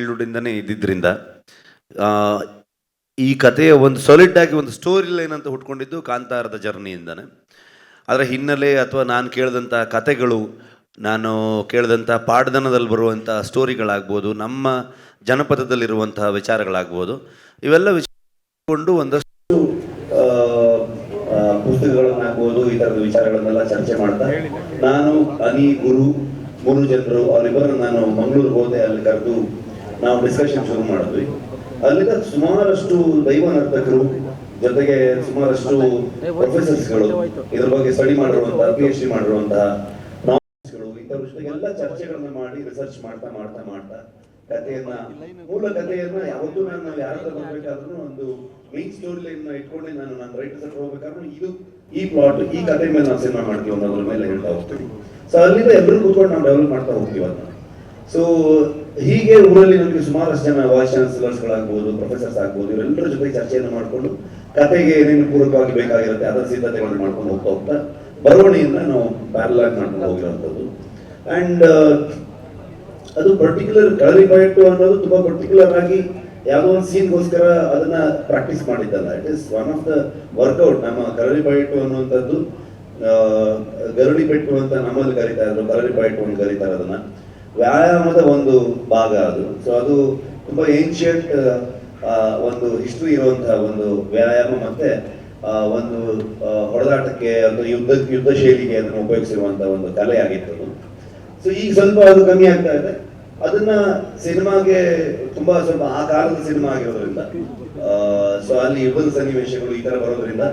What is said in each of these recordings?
ಚೈಲ್ಡ್ಹುಡ್ಡಿಂದನೇ ಇದ್ದಿದ್ದರಿಂದ ಈ ಕಥೆಯ ಒಂದು ಸಾಲಿಡ್ ಆಗಿ ಒಂದು ಸ್ಟೋರಿ ಲೈನ್ ಅಂತ ಹುಟ್ಕೊಂಡಿದ್ದು ಕಾಂತಾರದ ಜರ್ನಿಯಿಂದನೇ. ಅದರ ಹಿನ್ನೆಲೆ ಅಥವಾ ನಾನು ಕೇಳಿದಂಥ ಕಥೆಗಳು, ನಾನು ಕೇಳಿದಂಥ ಪಾಡ್ದನದಲ್ಲಿ ಬರುವಂಥ ಸ್ಟೋರಿಗಳಾಗ್ಬೋದು, ನಮ್ಮ ಜನಪದದಲ್ಲಿರುವಂತಹ ವಿಚಾರಗಳಾಗ್ಬೋದು, ಇವೆಲ್ಲ ವಿಚಾರಕೊಂಡು ಒಂದಷ್ಟು ಪುಸ್ತಕಗಳನ್ನಾಗ್ಬೋದು, ಈ ಥರದ ವಿಚಾರಗಳನ್ನೆಲ್ಲ ಚರ್ಚೆ ಮಾಡ್ತಾ ನಾನು ಗುರು 3 ಜನರು ಅವರಿಬ್ಬರನ್ನು ನಾನು ಮಂಗಳೂರಿಗೆ ಹೋದೆ. ಅಲ್ಲಿ ಕರೆದು ನಾವು ಡಿಸ್ಕಷನ್ ಶುರು ಮಾಡಿದ್ವಿ. ಅಲ್ಲಿಂದ ಸುಮಾರಷ್ಟು ದೈವ ನರ್ತಕರು ಜೊತೆಗೆ ಸುಮಾರಷ್ಟು ಪ್ರೊಫೆಸರ್ಸ್ಗಳು ಇದ್ರ ಬಗ್ಗೆ ಸ್ಟಡಿ ಮಾಡಿರುವಂತಹ PhD ಮಾಡಿರುವಂತಹ ನಾಲೆಜ್ಗಳು ಇಂಥವ್ರ ಜೊತೆಗೆಲ್ಲ ಚರ್ಚೆಗಳನ್ನ ಮಾಡಿ ರಿಸರ್ಚ್ ಮಾಡ್ತಾ ಮಾಡ್ತಾ ಮಾಡ್ತಾ ಮೂಲ ಕಥೆಯನ್ನ ಯಾವತ್ತೂ ನಾನು ಯಾರ ಹತ್ರ ಬರ್ಬೇಕಾದ್ರೂ ಒಂದು ಮೈನ್ ಸ್ಟೋರಿ ಲೈನ್ ಇಟ್ಕೊಂಡೆ ನಾನು ರೈಟರ್ಸ್ ಹತ್ರ ಹೋಗ್ಬೇಕಾದ್ರೂ ಈ ಪ್ಲಾಟ್ ಈ ಕಥೆ ಮೇಲೆ ನಾವು ಸಿನಿಮಾ ಮಾಡ್ತೀವಿ ಅನ್ನೋದ್ರ ಮೇಲೆ ಹೇಳ್ತಾ ಹೋಗ್ತೀವಿ. ಸೊ ಅಲ್ಲಿಂದ ಎಲ್ಲರೂ ಕೂತ್ಕೊಂಡು ನಾವು ಡೆವಲಪ್ ಮಾಡ್ತಾ ಹೋಗ್ತೀವಿ ಅದನ್ನ. ಸೊ ಹೀಗೆ ಊರಲ್ಲಿ ನಮಗೆ ಸುಮಾರಷ್ಟು ಜನ ವೈಸ್ ಚಾನ್ಸಲರ್ಸ್ಗಳಾಗ್ಬೋದು, ಪ್ರೊಫೆಸರ್ಸ್ ಆಗ್ಬೋದು, ಇವರೆಲ್ಲರ ಜೊತೆ ಚರ್ಚೆಯನ್ನು ಮಾಡಿಕೊಂಡು ಕತೆಗೆ ಏನೇನು ಪೂರಕವಾಗಿ ಬೇಕಾಗಿರುತ್ತೆ ಅದರ ಸಿದ್ಧತೆಗಳನ್ನು ಮಾಡ್ಕೊಂಡು ಹೋಗ್ತಾ ಹೋಗ್ತಾ ಬರವಣಿಗೆಯಿಂದ ನಾವು ಪ್ಯಾರಲ್ ಆಗಿ ಮಾಡ್ಕೊಂಡು ಹೋಗಿರೋಂಥದ್ದು. ಅಂಡ್ ಅದು ಪರ್ಟಿಕ್ಯುಲರ್ ಕಳರಿಪಯಟ್ಟು ಅನ್ನೋದು ತುಂಬಾ ಪರ್ಟಿಕ್ಯುಲರ್ ಆಗಿ ಯಾವುದೋ ಒಂದು ಸೀನ್ಗೋಸ್ಕರ ಅದನ್ನ ಪ್ರಾಕ್ಟೀಸ್ ಮಾಡಿದ್ದಲ್ಲ. It is one of the workout. ನಮ್ಮ ಕಳರಿಪಯಟ್ಟು ಅನ್ನುವಂಥದ್ದು ಗರುಡಿ ಪೆಟ್ಟು ಅಂತ ನಮ್ಮಲ್ಲಿ ಕರೀತಾ ಇದ್ರು, ಕಳರಿಪಯಟ್ಟು ಅಂತ ಕರೀತಾರೆ ಅದನ್ನ. ವ್ಯಾಯಾಮದ ಒಂದು ಭಾಗ ಅದು. ಸೊ ಅದು ತುಂಬಾ ಏನ್ಷಿಯಂಟ್ ಒಂದು ಹಿಸ್ಟ್ರಿ ಇರುವಂತಹ ಒಂದು ವ್ಯಾಯಾಮ, ಮತ್ತೆ ಒಂದು ಹೊಡೆದಾಟಕ್ಕೆ ಒಂದು ಯುದ್ಧ ಶೈಲಿಗೆ ಅದನ್ನು ಉಪಯೋಗಿಸಿರುವಂತಹ ಒಂದು ಕಲೆ ಆಗಿತ್ತು. ಸೊ ಈಗ ಸ್ವಲ್ಪ ಅದು ಕಮ್ಮಿ ಆಗ್ತಾ ಇದೆ. ಅದನ್ನ ಸಿನಿಮಾಗೆ ತುಂಬಾ ಸ್ವಲ್ಪ ಆ ಕಾಲದ ಸಿನಿಮಾ ಆಗಿರೋದ್ರಿಂದ, ಸೊ ಅಲ್ಲಿ ಯುದ್ಧದ ಸನ್ನಿವೇಶಗಳು ಈ ತರ ಬರೋದ್ರಿಂದ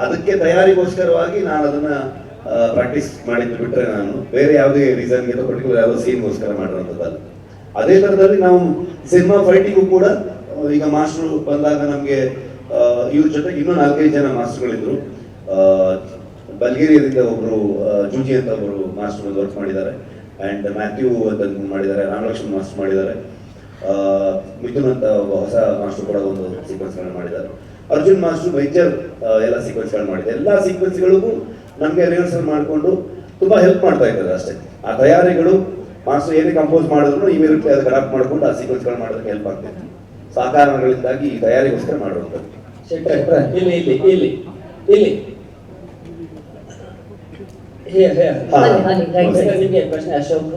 ಅದಕ್ಕೆ ತಯಾರಿಗೋಸ್ಕರವಾಗಿ ನಾನು ಅದನ್ನ ಪ್ರಾಕ್ಟೀಸ್ ಮಾಡಿದ್ದು ಬಿಟ್ರೆ ನಾನು ಬೇರೆ ಯಾವುದೇ ರೀಸನ್ಗೆ ಪರ್ಟಿಕ್ಯುಲರ್ ಯಾವುದೋ ಸೀನ್ಗೋಸ್ಕರ ಮಾಡಿರೋಂಥದ್ದಲ್ಲ. ಅದೇ ತರದಲ್ಲಿ ನಾವು ಸಿನಿಮಾ ಫೈಟಿಂಗು ಕೂಡ ಈಗ ಮಾಸ್ಟರ್ ಬಂದಾಗ ನಮ್ಗೆ ಇವ್ರ ಜೊತೆಗೆ ಇನ್ನೂ 4-5 ಜನ ಮಾಸ್ಟರ್ಗಳಿದ್ರು. ಬಲ್ಗೇರಿಯಾದಿಂದ ಒಬ್ರು ಜೂಜಿ ಅಂತ ಒಬ್ರು ಮಾಸ್ಟರ್ ಒಂದು ವರ್ಕ್ ಮಾಡಿದ್ದಾರೆ. ಅಂಡ್ ಮ್ಯಾಥ್ಯೂ ಅಂತ ಮಾಡಿದ್ದಾರೆ, ರಾಮಲಕ್ಷ್ಮಣ್ ಮಾಸ್ಟರ್ ಮಾಡಿದ್ದಾರೆ, ಮಿಥುನ್ ಅಂತ ಹೊಸ ಮಾಸ್ಟರ್ ಕೂಡ ಒಂದು ಸೀಕ್ವೆನ್ಸ್ಗಳನ್ನ ಮಾಡಿದ್ದಾರೆ, ಅರ್ಜುನ್ ಮಾಸ್ಟರ್ ಮೇಜರ್ ಎಲ್ಲ ಸೀಕ್ವೆನ್ಸ್ಗಳು ಮಾಡಿದ್ದಾರೆ. ಎಲ್ಲ ಸೀಕ್ವೆನ್ಸ್ಗಳಿಗೂ ನಮಗೆ ರಿಹರ್ಸಲ್ ಮಾಡಿಕೊಂಡು ತುಂಬಾ ಹೆಲ್ಪ್ ಮಾಡ್ತಾ ಇದ್ದಾರೆ ಅಷ್ಟೇ. ಆ ತಯಾರಿಗಳು ಮಾಸ್ಟರ್ ಏನೇ ಕಂಪೋಸ್ ಮಾಡಿದ್ರು ಇಮಿಡಿಯೇಟ್ಲಿ ಅದಕ್ಕೆ ಅಡಾಪ್ಟ್ ಮಾಡ್ಕೊಂಡು ಆ ಸೀಕ್ವೆನ್ಸ್ಗಳು ಮಾಡೋದಕ್ಕೆ ಹೆಲ್ಪ್ ಆಗ್ತೈತೆ. ಸೊ ಆ ಕಾರಣಗಳಿಂದಾಗಿ ಈ ತಯಾರಿಗೋಸ್ಕರ ಮಾಡಿರುವಂಥದ್ದು. ನಿಮಗೆ ಪ್ರಶ್ನೆ ಅಶೋಕ್,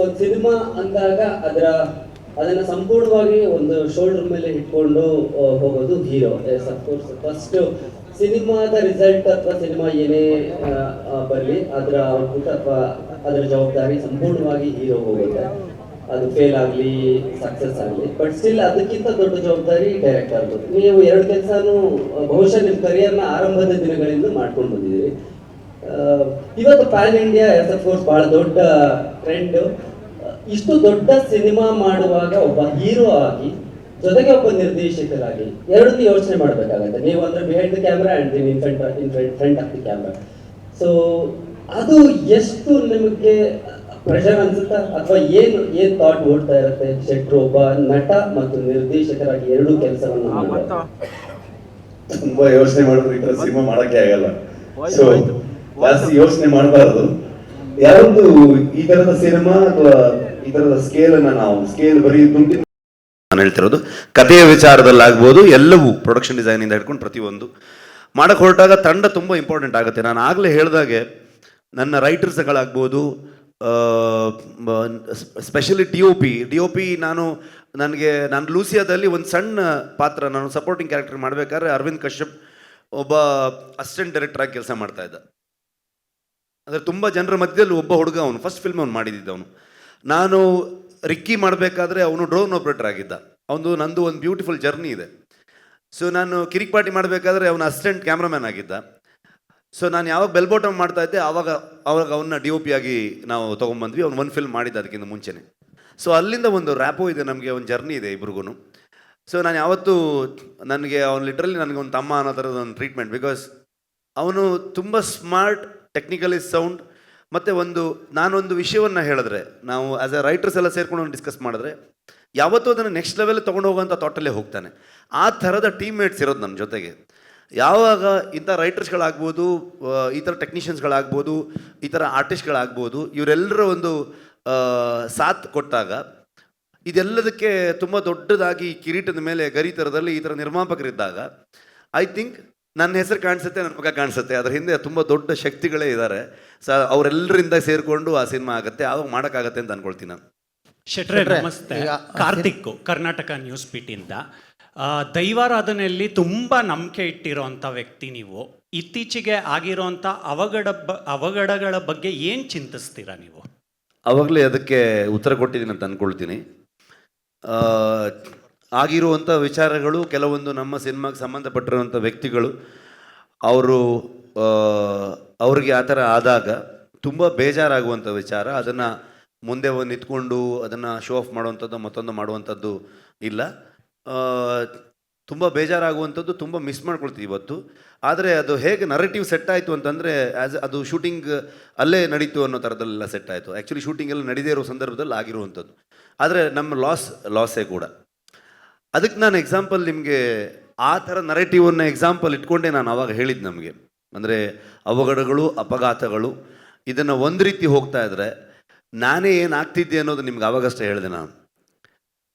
ಒಂದು ಸಿನಿಮಾ ಅಂದಾಗ ಅದನ್ನ ಸಂಪೂರ್ಣವಾಗಿ ಒಂದು ಶೋಲ್ಡರ್ ಮೇಲೆ ಇಟ್ಕೊಂಡು ಹೋಗೋದು ಹೀರೋ. ಫಸ್ಟ್ ಸಿನಿಮಾದ ರಿಸಲ್ಟ್ ಅಥವಾ ಸಿನಿಮಾ ಏನೇ ಬರಲಿ ಅದರ ಔಟ್ಪುಟ್ ಅಥವಾ ಅದರ ಜವಾಬ್ದಾರಿ ಸಂಪೂರ್ಣವಾಗಿ ಹೀರೋ ಹೋಗುತ್ತೆ. ಅದು ಫೇಲ್ ಆಗಲಿ ಸಕ್ಸಸ್ ಆಗಲಿ, ಬಟ್ ಸ್ಟಿಲ್ ಅದಕ್ಕಿಂತ ದೊಡ್ಡ ಜವಾಬ್ದಾರಿ ಡೈರೆಕ್ಟರ್ದು. ನೀವು 2 ಕೆಲಸನೂ ಬಹುಶಃ ನಿಮ್ಮ ಕರಿಯರ್ನ ಆರಂಭದ ದಿನಗಳಿಂದ ಮಾಡ್ಕೊಂಡು ಬಂದಿದ್ದೀರಿ. ಇವತ್ತು ಪ್ಯಾನ್ ಇಂಡಿಯಾ ಫೋರ್ಸ್ ಬಹಳ ದೊಡ್ಡ ಟ್ರೆಂಡ್. ಇಷ್ಟು ದೊಡ್ಡ ಸಿನಿಮಾ ಮಾಡುವಾಗ ಒಬ್ಬ ಹೀರೋ ಆಗಿ ಜೊತೆಗೆ ಒಬ್ಬ ನಿರ್ದೇಶಕರಾಗಿ ಎರಡನ್ನೂ ಯೋಚನೆ ಮಾಡಬೇಕಾಗತ್ತೆ. ನೀವು ಅಂದ್ರೆ behind the camera and in front of the camera. So ಅದು ಎಷ್ಟು ನಿಮಗೆ ಪ್ರೆಷರ್ ಅನ್ಸುತ್ತಾ, ಅಥವಾ ಏನ್ ಥಾಟ್ ಓಡ್ತಾ ಇರುತ್ತೆ ಶೆಟ್ರು ಒಬ್ಬ ನಟ ಮತ್ತು ನಿರ್ದೇಶಕರಾಗಿ ಎರಡೂ ಕೆಲಸವನ್ನು ಮಾಡುವಾಗ? ತುಂಬಾ ಯೋಚನೆ ಮಾಡಿದ್ರೆ ಈ ತರ ಸಿನಿಮಾ ಮಾಡಕ್ಕೆ ಆಗಲ್ಲ. ಸೊ ಜಾಸ್ತಿ ಯೋಚನೆ ಮಾಡಬಾರದು. ಯಾರೊಂದು ಈ ತರದ ಸಿನಿಮಾ ಅಥವಾ ಈ ತರದ ಸ್ಕೇಲ್ ಬರೀ ದುಡ್ಡಿನ ನಾನು ಹೇಳ್ತಿರೋದು ಕಥೆಯ ವಿಚಾರದಲ್ಲಾಗ್ಬೋದು, ಎಲ್ಲವೂ ಪ್ರೊಡಕ್ಷನ್ ಡಿಸೈನ್ ಇಂದ ಹಿಡ್ಕೊಂಡು ಪ್ರತಿಯೊಂದು ಮಾಡಕ್ಕೆ ಹೊರಟಾಗ ತಂಡ ತುಂಬ ಇಂಪಾರ್ಟೆಂಟ್ ಆಗುತ್ತೆ. ನಾನು ಆಗಲೇ ಹೇಳಿದಾಗೆ ನನ್ನ ರೈಟರ್ಸ್ಗಳಾಗ್ಬೋದು, ಸ್ಪೆಷಲಿ ಡಿ.ಒ.ಪಿ ನಾನು ಲೂಸಿಯಾದಲ್ಲಿ ಒಂದು ಸಣ್ಣ ಪಾತ್ರ, ನಾನು ಸಪೋರ್ಟಿಂಗ್ ಕ್ಯಾರೆಕ್ಟರ್ ಮಾಡಬೇಕಾದ್ರೆ ಅರವಿಂದ್ ಕಶ್ಯಪ್ ಒಬ್ಬ ಅಸಿಸ್ಟೆಂಟ್ ಡೈರೆಕ್ಟರ್ ಆಗಿ ಕೆಲಸ ಮಾಡ್ತಾ ಇದ್ದ. ಅಂದರೆ ತುಂಬ ಜನರ ಮಧ್ಯದಲ್ಲಿ ಒಬ್ಬ ಹುಡುಗ, ಅವನು ಫಸ್ಟ್ ಫಿಲ್ಮ್ ಅವ್ನು ಮಾಡಿದ್ದ. ನಾನು ರಿಕ್ಕಿ ಮಾಡಬೇಕಾದ್ರೆ ಅವನು ಡ್ರೋನ್ ಆಪ್ರೇಟರ್ ಆಗಿದ್ದ. ನಂದು ಒಂದು ಬ್ಯೂಟಿಫುಲ್ ಜರ್ನಿ ಇದೆ. ಸೊ ನಾನು ಕಿರಿಕ್ ಪಾರ್ಟಿ ಮಾಡಬೇಕಾದ್ರೆ ಅವನ ಅಸಿಸ್ಟೆಂಟ್ ಕ್ಯಾಮ್ರಾಮ್ಯಾನ್ ಆಗಿದ್ದ. ಸೊ ನಾನು ಯಾವಾಗ ಬೆಲ್ ಬಾಟಮ್ ಮಾಡ್ತಾ ಇದ್ದೆ ಆವಾಗ ಅವನ್ನ ಡಿ.ಒ.ಪಿ ಆಗಿ ನಾವು ತೊಗೊಂಡ್ಬಂದ್ವಿ. ಅವ್ನು ಒಂದು ಫಿಲ್ಮ್ ಮಾಡಿದ್ದ ಅದಕ್ಕಿಂತ ಮುಂಚೆನೆ. ಸೊ ಅಲ್ಲಿಂದ ಒಂದು ರ್ಯಾಪೋ ಇದೆ, ನಮಗೆ ಒಂದು ಜರ್ನಿ ಇದೆ ಇಬ್ರಿಗೂ. ಸೊ ನಾನು ಯಾವತ್ತೂ ಅವನು ಲಿಟ್ರಲಿ ನನಗೆ ಒಂದು ತಮ್ಮ ಅನ್ನೋ ಥರದ ಒಂದು ಟ್ರೀಟ್ಮೆಂಟ್. ಬಿಕಾಸ್ ಅವನು ತುಂಬ ಸ್ಮಾರ್ಟ್, ಟೆಕ್ನಿಕಲಿ ಸೌಂಡ್, ಮತ್ತು ನಾನೊಂದು ವಿಷಯವನ್ನು ಹೇಳಿದ್ರೆ, ನಾವು ಆ್ಯಸ್ ಎ ರೈಟರ್ಸ್ ಎಲ್ಲ ಸೇರ್ಕೊಂಡು ಡಿಸ್ಕಸ್ ಮಾಡಿದ್ರೆ ಯಾವತ್ತೂ ಅದನ್ನು ನೆಕ್ಸ್ಟ್ ಲೆವೆಲ್ ತೊಗೊಂಡು ಹೋಗೋಂಥ ಥಾಟಲ್ಲೇ ಹೋಗ್ತಾನೆ. ಆ ಥರದ ಟೀಮ್ ಮೇಟ್ಸ್ ಇರೋದು ನನ್ನ ಜೊತೆಗೆ. ಯಾವಾಗ ಇಂಥ ರೈಟರ್ಸ್ಗಳಾಗ್ಬೋದು, ಈ ಥರ ಟೆಕ್ನಿಷಿಯನ್ಸ್ಗಳಾಗ್ಬೋದು, ಈ ಥರ ಆರ್ಟಿಸ್ಟ್ಗಳಾಗ್ಬೋದು, ಇವರೆಲ್ಲರ ಒಂದು ಸಾಥ್ ಕೊಟ್ಟಾಗ ಇದೆಲ್ಲದಕ್ಕೆ ತುಂಬ ದೊಡ್ಡದಾಗಿ ಕಿರೀಟದ ಮೇಲೆ ಗರಿ ಥರದಲ್ಲಿ ಈ ಥರ ನಿರ್ಮಾಪಕರಿದ್ದಾಗ ಐ ಥಿಂಕ್ ನನ್ನ ಹೆಸರು ಕಾಣಿಸುತ್ತೆ, ನನ್ನ ಮುಖ ಕಾಣಿಸುತ್ತೆ, ಅದರ ಹಿಂದೆ ತುಂಬ ದೊಡ್ಡ ಶಕ್ತಿಗಳೇ ಇದ್ದಾರೆ. ಅವರೆಲ್ಲರಿಂದ ಸೇರಿಕೊಂಡು ಆ ಸಿನಿಮಾ ಆಗುತ್ತೆ, ಆವಾಗ ಮಾಡೋಕ್ಕಾಗತ್ತೆ ಅಂತ ಅನ್ಕೊಳ್ತೀನಿ ನಾನು. ಶೆಟ್ರೆ ನಮಸ್ತೆ. ಕಾರ್ತಿಕ್, ಕರ್ನಾಟಕ ನ್ಯೂಸ್ ಪೀಟಿಂದ. ದೈವಾರಾಧನೆಯಲ್ಲಿ ತುಂಬ ನಂಬಿಕೆ ಇಟ್ಟಿರೋಂಥ ವ್ಯಕ್ತಿ ನೀವು. ಇತ್ತೀಚೆಗೆ ಆಗಿರೋಂಥ ಅವಘಡಗಳ ಬಗ್ಗೆ ಏನು ಚಿಂತಿಸ್ತೀರಾ ನೀವು? ಆವಾಗಲೇ ಅದಕ್ಕೆ ಉತ್ತರ ಕೊಟ್ಟಿದ್ದೀನಿ ಅಂತ ಅಂದ್ಕೊಳ್ತೀನಿ. ಆಗಿರುವಂಥ ವಿಚಾರಗಳು, ಕೆಲವೊಂದು ನಮ್ಮ ಸಿನಿಮಾಗೆ ಸಂಬಂಧಪಟ್ಟಿರುವಂಥ ವ್ಯಕ್ತಿಗಳು ಅವ್ರಿಗೆ ಆ ಥರ ಆದಾಗ ತುಂಬ ಬೇಜಾರಾಗುವಂಥ ವಿಚಾರ. ಅದನ್ನು ಮುಂದೆ ನಿಂತ್ಕೊಂಡು ಅದನ್ನು ಶೋ ಆಫ್ ಮಾಡುವಂಥದ್ದು ಮತ್ತೊಂದು ಮಾಡುವಂಥದ್ದು ಇಲ್ಲ. ತುಂಬ ಬೇಜಾರಾಗುವಂಥದ್ದು, ತುಂಬ ಮಿಸ್ ಮಾಡ್ಕೊಳ್ತೀವಿ ಇವತ್ತು. ಆದರೆ ಅದು ಹೇಗೆ ನರೇಟಿವ್ ಸೆಟ್ ಆಯಿತು ಅಂತಂದರೆ ಅದು ಶೂಟಿಂಗ್ ಅಲ್ಲೇ ನಡೀತು ಅನ್ನೋ ಥರದಲ್ಲೆಲ್ಲ ಸೆಟ್ ಆಯಿತು. ಆ್ಯಕ್ಚುಲಿ ಶೂಟಿಂಗ್ ಎಲ್ಲ ನಡೀದೇ ಇರೋ ಸಂದರ್ಭದಲ್ಲಿ ಆಗಿರುವಂಥದ್ದು. ಆದರೆ ನಮ್ಮ ಲಾಸೇ ಕೂಡ. ಅದಕ್ಕೆ ನಾನು ಎಕ್ಸಾಂಪಲ್ ನಿಮಗೆ ಆ ಥರ ನರೇಟಿವನ್ನು ಎಕ್ಸಾಂಪಲ್ ಇಟ್ಕೊಂಡೇ ನಾನು ಆವಾಗ ಹೇಳಿದ್ದು ನಮಗೆ. ಅಂದರೆ ಅವಘಡಗಳು, ಅಪಘಾತಗಳು ಇದನ್ನು ಒಂದು ರೀತಿ ಹೋಗ್ತಾ ಇದ್ದರೆ ನಾನೇ ಏನಾಗ್ತಿದ್ದೆ ಅನ್ನೋದು ನಿಮ್ಗೆ ಆವಾಗಷ್ಟೇ ಹೇಳಿದೆ.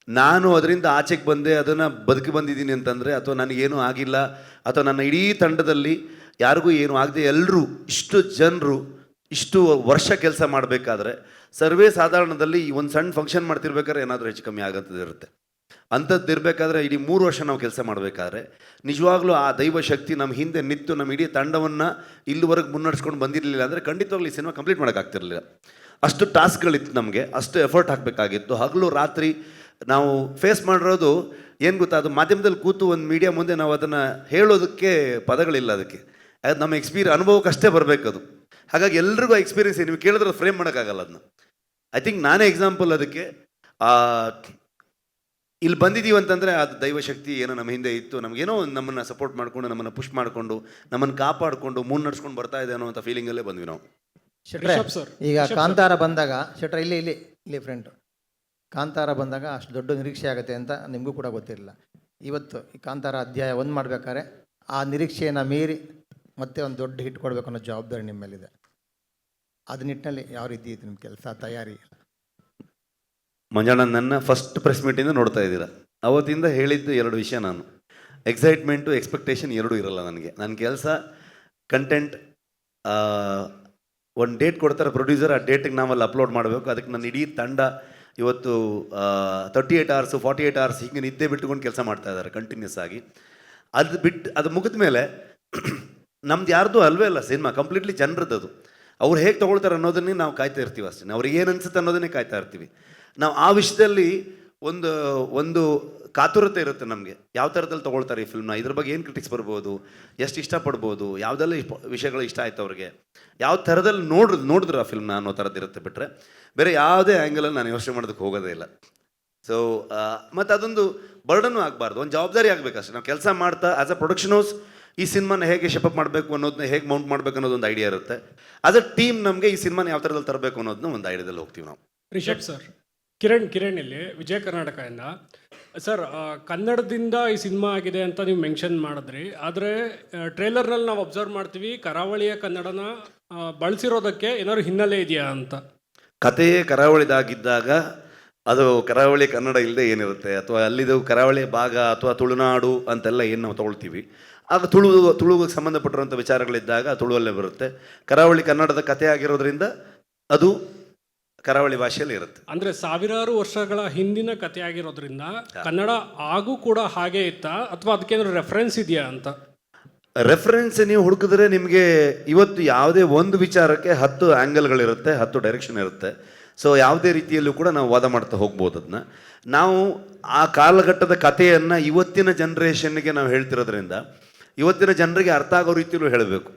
ನಾನು ಅದರಿಂದ ಆಚೆಗೆ ಬಂದೆ, ಅದನ್ನು ಬದುಕಿ ಬಂದಿದ್ದೀನಿ ಅಂತಂದರೆ, ಅಥವಾ ನನಗೇನೂ ಆಗಿಲ್ಲ, ಅಥವಾ ನನ್ನ ಇಡೀ ತಂಡದಲ್ಲಿ ಯಾರಿಗೂ ಏನೂ ಆಗದೆ ಎಲ್ಲರೂ ಇಷ್ಟು ಜನರು ಇಷ್ಟು ವರ್ಷ ಕೆಲಸ ಮಾಡಬೇಕಾದ್ರೆ ಸರ್ವೇ ಸಾಧಾರಣದಲ್ಲಿ ಒಂದು ಸಣ್ಣ ಫಂಕ್ಷನ್ ಮಾಡ್ತಿರ್ಬೇಕಾದ್ರೆ ಏನಾದರೂ ಹೆಚ್ಚು ಕಮ್ಮಿ ಆಗೋಂಥದ್ದು ಇರುತ್ತೆ. ಅಂಥದ್ದು ಇರಬೇಕಾದ್ರೆ ಇಡೀ 3 ವರ್ಷ ನಾವು ಕೆಲಸ ಮಾಡಬೇಕಾದ್ರೆ ನಿಜವಾಗ್ಲೂ ಆ ದೈವ ಶಕ್ತಿ ನಮ್ಮ ಹಿಂದೆ ನಿಂತು ನಮ್ಮ ಇಡೀ ತಂಡವನ್ನು ಇಲ್ಲಿವರೆಗೆ ಮುನ್ನಡೆಸ್ಕೊಂಡು ಬಂದಿರಲಿಲ್ಲ ಅಂದರೆ ಖಂಡಿತವಾಗ್ಲೂ ಈ ಸಿನಿಮಾ ಕಂಪ್ಲೀಟ್ ಮಾಡೋಕ್ಕಾಗ್ತಿರಲಿಲ್ಲ. ಅಷ್ಟು ಟಾಸ್ಕ್ಗಳಿತ್ತು ನಮಗೆ, ಅಷ್ಟು ಎಫರ್ಟ್ ಹಾಕಬೇಕಾಗಿತ್ತು. ಹಗಲು ರಾತ್ರಿ ನಾವು ಫೇಸ್ ಮಾಡಿರೋದು ಏನು ಗೊತ್ತಾ, ಅದು ಮಾಧ್ಯಮದಲ್ಲಿ ಕೂತು ಒಂದು ಮೀಡಿಯಾ ಮುಂದೆ ನಾವು ಅದನ್ನು ಹೇಳೋದಕ್ಕೆ ಪದಗಳಿಲ್ಲ. ಅದಕ್ಕೆ ಅದು ನಮ್ಮ ಅನುಭವಕ್ಕೆ ಅಷ್ಟೇ ಬರಬೇಕು ಅದು. ಹಾಗಾಗಿ ಎಲ್ರಿಗೂ ಎಕ್ಸ್ಪೀರಿಯನ್ಸ್ ನೀವು ಕೇಳಿದ್ರೆ ಫ್ರೇಮ್ ಮಾಡೋಕ್ಕಾಗಲ್ಲ ಅದನ್ನ. ಐ ಥಿಂಕ್ ನಾನೇ ಎಕ್ಸಾಂಪಲ್ ಅದಕ್ಕೆ. ಇಲ್ಲಿ ಬಂದಿದ್ದೀವಿ ಅಂತಂದರೆ ಅದು ದೈವಶಕ್ತಿ ಏನೋ ನಮ್ಮ ಹಿಂದೆ ಇತ್ತು, ನಮಗೇನೋ ನಮ್ಮನ್ನು ಸಪೋರ್ಟ್ ಮಾಡಿಕೊಂಡು, ನಮ್ಮನ್ನು ಪುಷ್ ಮಾಡಿಕೊಂಡು, ನಮ್ಮನ್ನು ಕಾಪಾಡಿಕೊಂಡು ಮುನ್ನಡೆಸ್ಕೊಂಡು ಬರ್ತಾ ಇದೆ ಅನ್ನೋ ಫೀಲಿಂಗಲ್ಲೇ ಬಂದ್ವಿ ನಾವು. ಈಗ ಕಾಂತಾರ ಬಂದಾಗ ಶೆಟ್ರ ಇಲ್ಲಿ ಫ್ರೆಂಡ್ ಕಾಂತಾರ ಬಂದಾಗ ಅಷ್ಟು ದೊಡ್ಡ ನಿರೀಕ್ಷೆ ಆಗುತ್ತೆ ಅಂತ ನಿಮಗೂ ಕೂಡ ಗೊತ್ತಿರಲಿಲ್ಲ. ಇವತ್ತು ಈ ಕಾಂತಾರ ಅಧ್ಯಾಯ 1 ಮಾಡಬೇಕಾದ್ರೆ ಆ ನಿರೀಕ್ಷೆಯನ್ನು ಮೀರಿ ಮತ್ತೆ ಒಂದು ದೊಡ್ಡ ಹಿಟ್ ಕೊಡಬೇಕು ಅನ್ನೋ ಜವಾಬ್ದಾರಿ ನಿಮ್ಮ ಮೇಲಿದೆ. ಅದು ನಿಟ್ಟಿನಲ್ಲಿ ಯಾವ ರೀತಿ ಇತ್ತು ನಿಮ್ಮ ಕೆಲಸ, ತಯಾರಿ? ಮಂಜಣ್ಣ, ನನ್ನ ಫಸ್ಟ್ ಪ್ರೆಸ್ ಮೀಟಿಂದ ನೋಡ್ತಾ ಇದ್ದೀರಾ. ಅವತ್ತಿಂದ ಹೇಳಿದ್ದು 2 ವಿಷಯ. ನಾನು ಎಕ್ಸೈಟ್ಮೆಂಟು, ಎಕ್ಸ್ಪೆಕ್ಟೇಷನ್ ಎರಡೂ ಇರಲ್ಲ ನನಗೆ. ನನ್ನ ಕೆಲಸ ಕಂಟೆಂಟ್. ಒಂದು ಡೇಟ್ ಕೊಡ್ತಾರೆ ಪ್ರೊಡ್ಯೂಸರ್, ಆ ಡೇಟಿಗೆ ನಾವಲ್ಲಿ ಅಪ್ಲೋಡ್ ಮಾಡಬೇಕು. ಅದಕ್ಕೆ ನನ್ನ ಇಡೀ ತಂಡ ಇವತ್ತು 38 hours 48 hours ಹೀಗೆ ನಿದ್ದೆ ಬಿಟ್ಟುಕೊಂಡು ಕೆಲಸ ಮಾಡ್ತಾ ಇದ್ದಾರೆ ಕಂಟಿನ್ಯೂಸ್ ಆಗಿ. ಅದು ಮುಗಿದ ಮೇಲೆ ನಮ್ದು ಯಾರ್ದು ಅಲ್ವೇ ಅಲ್ಲ ಸಿನಿಮಾ, ಕಂಪ್ಲೀಟ್ಲಿ ಜನರದ್ದು. ಅದು ಅವ್ರು ಹೇಗೆ ತೊಗೊಳ್ತಾರೆ ಅನ್ನೋದನ್ನೇ ನಾವು ಕಾಯ್ತಾ ಇರ್ತೀವಿ ಅಷ್ಟೇ. ಅವ್ರಿಗೆ ಏನು ಅನ್ಸುತ್ತೆ ಅನ್ನೋದನ್ನೇ ಕಾಯ್ತಾ ಇರ್ತೀವಿ ನಾವು. ಆ ವಿಷಯದಲ್ಲಿ ಒಂದು ಕಾತುರತೆ ಇರುತ್ತೆ ನಮಗೆ. ಯಾವ ಥರದಲ್ಲಿ ತೊಗೊಳ್ತಾರೆ ಈ ಫಿಲ್ಮ್ನ, ಇದ್ರ ಬಗ್ಗೆ ಏನು ಕ್ರಿಟಿಕ್ಸ್ ಬರ್ಬೋದು, ಎಷ್ಟು ಇಷ್ಟಪಡ್ಬೋದು, ಯಾವುದೆಲ್ಲ ವಿಷಯಗಳು ಇಷ್ಟ ಆಯ್ತು ಅವ್ರಿಗೆ, ಯಾವ ಥರದಲ್ಲಿ ನೋಡಿದ್ರು ಆ ಫಿಲ್ಮ್ನ ಅನ್ನೋ ಥರದ್ದು ಇರುತ್ತೆ. ಬಿಟ್ಟರೆ ಬೇರೆ ಯಾವುದೇ ಆ್ಯಂಗಲಲ್ಲಿ ನಾನು ಯೋಚನೆ ಮಾಡೋದಕ್ಕೆ ಹೋಗೋದೇ ಇಲ್ಲ. ಸೊ ಮತ್ತು ಅದೊಂದು ಬರ್ಡನ್ನು ಆಗಬಾರ್ದು, ಒಂದು ಜವಾಬ್ದಾರಿ ಆಗಬೇಕಷ್ಟೇ. ನಾವು ಕೆಲಸ ಮಾಡ್ತಾ ಆ್ಯಸ್ ಅ ಪ್ರೊಡಕ್ಷನ್ ಹೌಸ್ ಈ ಸಿನಿಮಾನ ಹೇಗೆ ಶೆಪಪ್ ಮಾಡಬೇಕು ಅನ್ನೋದನ್ನ, ಹೇಗೆ ಮೌಂಟ್ ಮಾಡಬೇಕು ಅನ್ನೋದೊಂದು ಐಡಿಯಾ ಇರುತ್ತೆ. ಆಸ್ ಅ ಟೀಮ್ ನಮಗೆ ಈ ಸಿನಿಮಾನ ಯಾವ ಥರದಲ್ಲಿ ತರಬೇಕು ಅನ್ನೋದನ್ನ ಒಂದು ಐಡಿಯಾದಲ್ಲಿ ಹೋಗ್ತೀವಿ ನಾವು. ರಿಷಬ್ ಸರ್, ಕಿರಣ್ ಇಲ್ಲಿ ವಿಜಯ ಕರ್ನಾಟಕದಿಂದ ಸರ್, ಕನ್ನಡದಿಂದ ಈ ಸಿನಿಮಾ ಆಗಿದೆ ಅಂತ ನೀವು ಮೆನ್ಷನ್ ಮಾಡಿದ್ರಿ. ಆದರೆ ಟ್ರೇಲರ್ನಲ್ಲಿ ನಾವು ಅಬ್ಸರ್ವ್ ಮಾಡ್ತೀವಿ ಕರಾವಳಿಯ ಕನ್ನಡನ ಬಳಸಿರೋದಕ್ಕೆ ಏನಾದ್ರು ಹಿನ್ನೆಲೆ ಇದೆಯಾ ಅಂತ. ಕಥೆಯೇ ಕರಾವಳಿದಾಗಿದ್ದಾಗ ಅದು ಕರಾವಳಿ ಕನ್ನಡ ಇಲ್ಲದೆ ಏನಿರುತ್ತೆ, ಅಥವಾ ಅಲ್ಲಿದು ಕರಾವಳಿ ಭಾಗ ಅಥವಾ ತುಳುನಾಡು ಅಂತೆಲ್ಲ ಏನು ನಾವು ತೊಗೊಳ್ತೀವಿ, ಆಗ ತುಳುವಿಗೆ ಸಂಬಂಧಪಟ್ಟಿರುವಂಥ ವಿಚಾರಗಳಿದ್ದಾಗ ತುಳುವಲ್ಲೇ ಬರುತ್ತೆ. ಕರಾವಳಿ ಕನ್ನಡದ ಕಥೆ ಆಗಿರೋದ್ರಿಂದ ಅದು ಕರಾವಳಿ ಭಾಷೆಯಲ್ಲಿ ಇರುತ್ತೆ. ಅಂದರೆ ಸಾವಿರಾರು ವರ್ಷಗಳ ಹಿಂದಿನ ಕಥೆ ಆಗಿರೋದ್ರಿಂದ ಕನ್ನಡ ಆಗೂ ಕೂಡ ಹಾಗೆ ಇತ್ತಾ, ಅಥವಾ ಅದಕ್ಕೇನಾದ್ರು ರೆಫರೆನ್ಸ್ ಇದೆಯಾ ಅಂತ? ರೆಫರೆನ್ಸ್ ನೀವು ಹುಡುಕಿದ್ರೆ ನಿಮಗೆ ಇವತ್ತು ಯಾವುದೇ ಒಂದು ವಿಚಾರಕ್ಕೆ 10 ಆ್ಯಂಗಲ್ಗಳಿರುತ್ತೆ, 10 ಡೈರೆಕ್ಷನ್ ಇರುತ್ತೆ. ಸೊ ಯಾವುದೇ ರೀತಿಯಲ್ಲೂ ಕೂಡ ನಾವು ವಾದ ಮಾಡ್ತಾ ಹೋಗ್ಬೋದು. ಅದನ್ನ ನಾವು ಆ ಕಾಲಘಟ್ಟದ ಕಥೆಯನ್ನು ಇವತ್ತಿನ ಜನ್ರೇಷನ್ಗೆ ನಾವು ಹೇಳ್ತಿರೋದ್ರಿಂದ ಇವತ್ತಿನ ಜನರಿಗೆ ಅರ್ಥ ಆಗೋ ರೀತಿಯಲ್ಲೂ ಹೇಳಬೇಕು.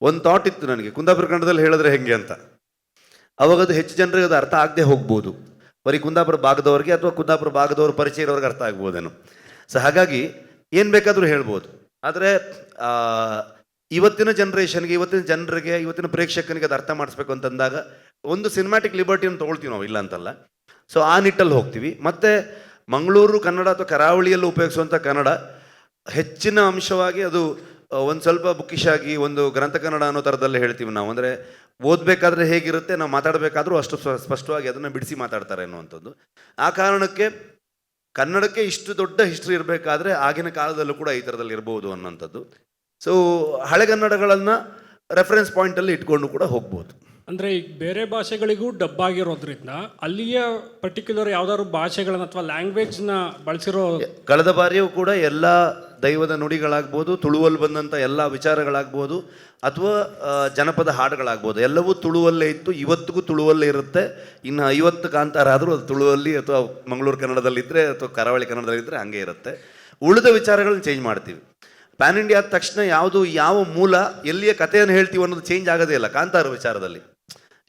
ಒಂದು ಥಾಟ್ ಇತ್ತು ನನಗೆ, ಕುಂದಾಪುರ ಕನ್ನಡದಲ್ಲಿ ಹೇಳಿದ್ರೆ ಹೆಂಗೆ ಅಂತ. ಅವಾಗ ಅದು ಹೆಚ್ಚು ಜನರಿಗೆ ಅದು ಅರ್ಥ ಆಗದೆ ಹೋಗ್ಬೋದು, ಬರೀ ಕುಂದಾಪುರ ಭಾಗದವ್ರಿಗೆ ಅಥವಾ ಕುಂದಾಪುರ ಭಾಗದವ್ರ ಪರಿಚಯ ಇರೋರಿಗೆ ಅರ್ಥ ಆಗ್ಬೋದೇನೋ. ಸೊ ಹಾಗಾಗಿ ಏನು ಬೇಕಾದರೂ ಹೇಳ್ಬೋದು. ಆದರೆ ಇವತ್ತಿನ ಜನ್ರೇಷನ್ಗೆ, ಇವತ್ತಿನ ಜನರಿಗೆ, ಇವತ್ತಿನ ಪ್ರೇಕ್ಷಕನಿಗೆ ಅದು ಅರ್ಥ ಮಾಡಿಸ್ಬೇಕು ಅಂತಂದಾಗ ಒಂದು ಸಿನಿಮ್ಯಾಟಿಕ್ ಲಿಬರ್ಟಿಯನ್ನು ತೊಗೊಳ್ತೀವಿ ನಾವು, ಇಲ್ಲ ಅಂತಲ್ಲ. ಸೊ ಆ ನಿಟ್ಟಲ್ಲಿ ಹೋಗ್ತೀವಿ. ಮತ್ತು ಮಂಗಳೂರು ಕನ್ನಡ ಅಥವಾ ಕರಾವಳಿಯಲ್ಲಿ ಉಪಯೋಗಿಸುವಂಥ ಕನ್ನಡ ಹೆಚ್ಚಿನ ಅಂಶವಾಗಿ ಅದು ಒಂದು ಸ್ವಲ್ಪ ಬುಕ್ಕಿಶ್ ಆಗಿ ಒಂದು ಗ್ರಂಥ ಕನ್ನಡ ಅನ್ನೋ ಥರದಲ್ಲೇ ಹೇಳ್ತೀವಿ ನಾವು. ಅಂದರೆ ಓದಬೇಕಾದ್ರೆ ಹೇಗಿರುತ್ತೆ, ನಾವು ಮಾತಾಡಬೇಕಾದ್ರೂ ಅಷ್ಟು ಸ್ಪಷ್ಟವಾಗಿ ಅದನ್ನು ಬಿಡಿಸಿ ಮಾತಾಡ್ತಾರೆ ಅನ್ನುವಂಥದ್ದು. ಆ ಕಾರಣಕ್ಕೆ ಕನ್ನಡಕ್ಕೆ ಇಷ್ಟು ದೊಡ್ಡ ಹಿಸ್ಟ್ರಿ ಇರಬೇಕಾದ್ರೆ ಆಗಿನ ಕಾಲದಲ್ಲೂ ಕೂಡ ಈ ಥರದಲ್ಲಿ ಇರ್ಬೋದು ಅನ್ನೋಂಥದ್ದು. ಸೊ ಹಳೆಗನ್ನಡಗಳನ್ನು ರೆಫರೆನ್ಸ್ ಪಾಯಿಂಟಲ್ಲಿ ಇಟ್ಕೊಂಡು ಕೂಡ ಹೋಗ್ಬೋದು. ಅಂದರೆ ಈಗ ಬೇರೆ ಭಾಷೆಗಳಿಗೂ ಡಬ್ ಆಗಿರೋದ್ರಿಂದ ಅಲ್ಲಿಯ ಪರ್ಟಿಕ್ಯುಲರ್ ಯಾವ್ದಾದ್ರು ಭಾಷೆಗಳನ್ನ ಅಥವಾ ಲ್ಯಾಂಗ್ವೇಜ್ನ ಬಳಸಿರೋ ಕಳೆದ ಬಾರಿಯೂ ಕೂಡ ಎಲ್ಲ ದೈವದ ನುಡಿಗಳಾಗ್ಬೋದು, ತುಳುವಲ್ಲಿ ಬಂದಂಥ ಎಲ್ಲ ವಿಚಾರಗಳಾಗ್ಬೋದು, ಅಥವಾ ಜನಪದ ಹಾಡುಗಳಾಗ್ಬೋದು, ಎಲ್ಲವೂ ತುಳುವಲ್ಲೇ ಇತ್ತು, ಇವತ್ತಿಗೂ ತುಳುವಲ್ಲೇ ಇರುತ್ತೆ. ಇನ್ನು 50 ಕಾಂತಾರ ಆದರೂ ಅದು ತುಳುವಲ್ಲಿ ಅಥವಾ ಮಂಗಳೂರು ಕನ್ನಡದಲ್ಲಿದ್ದರೆ ಅಥವಾ ಕರಾವಳಿ ಕನ್ನಡದಲ್ಲಿದ್ದರೆ ಹಂಗೆ ಇರುತ್ತೆ. ಉಳಿದ ವಿಚಾರಗಳನ್ನ ಚೇಂಜ್ ಮಾಡ್ತೀವಿ. ಪ್ಯಾನ್ ಇಂಡಿಯಾ ಆದ ತಕ್ಷಣ ಯಾವುದು ಯಾವ ಮೂಲ ಎಲ್ಲಿಯ ಕಥೆಯನ್ನು ಹೇಳ್ತೀವಿ ಅನ್ನೋದು ಚೇಂಜ್ ಆಗೋದೇ ಇಲ್ಲ. ಕಾಂತಾರ ವಿಚಾರದಲ್ಲಿ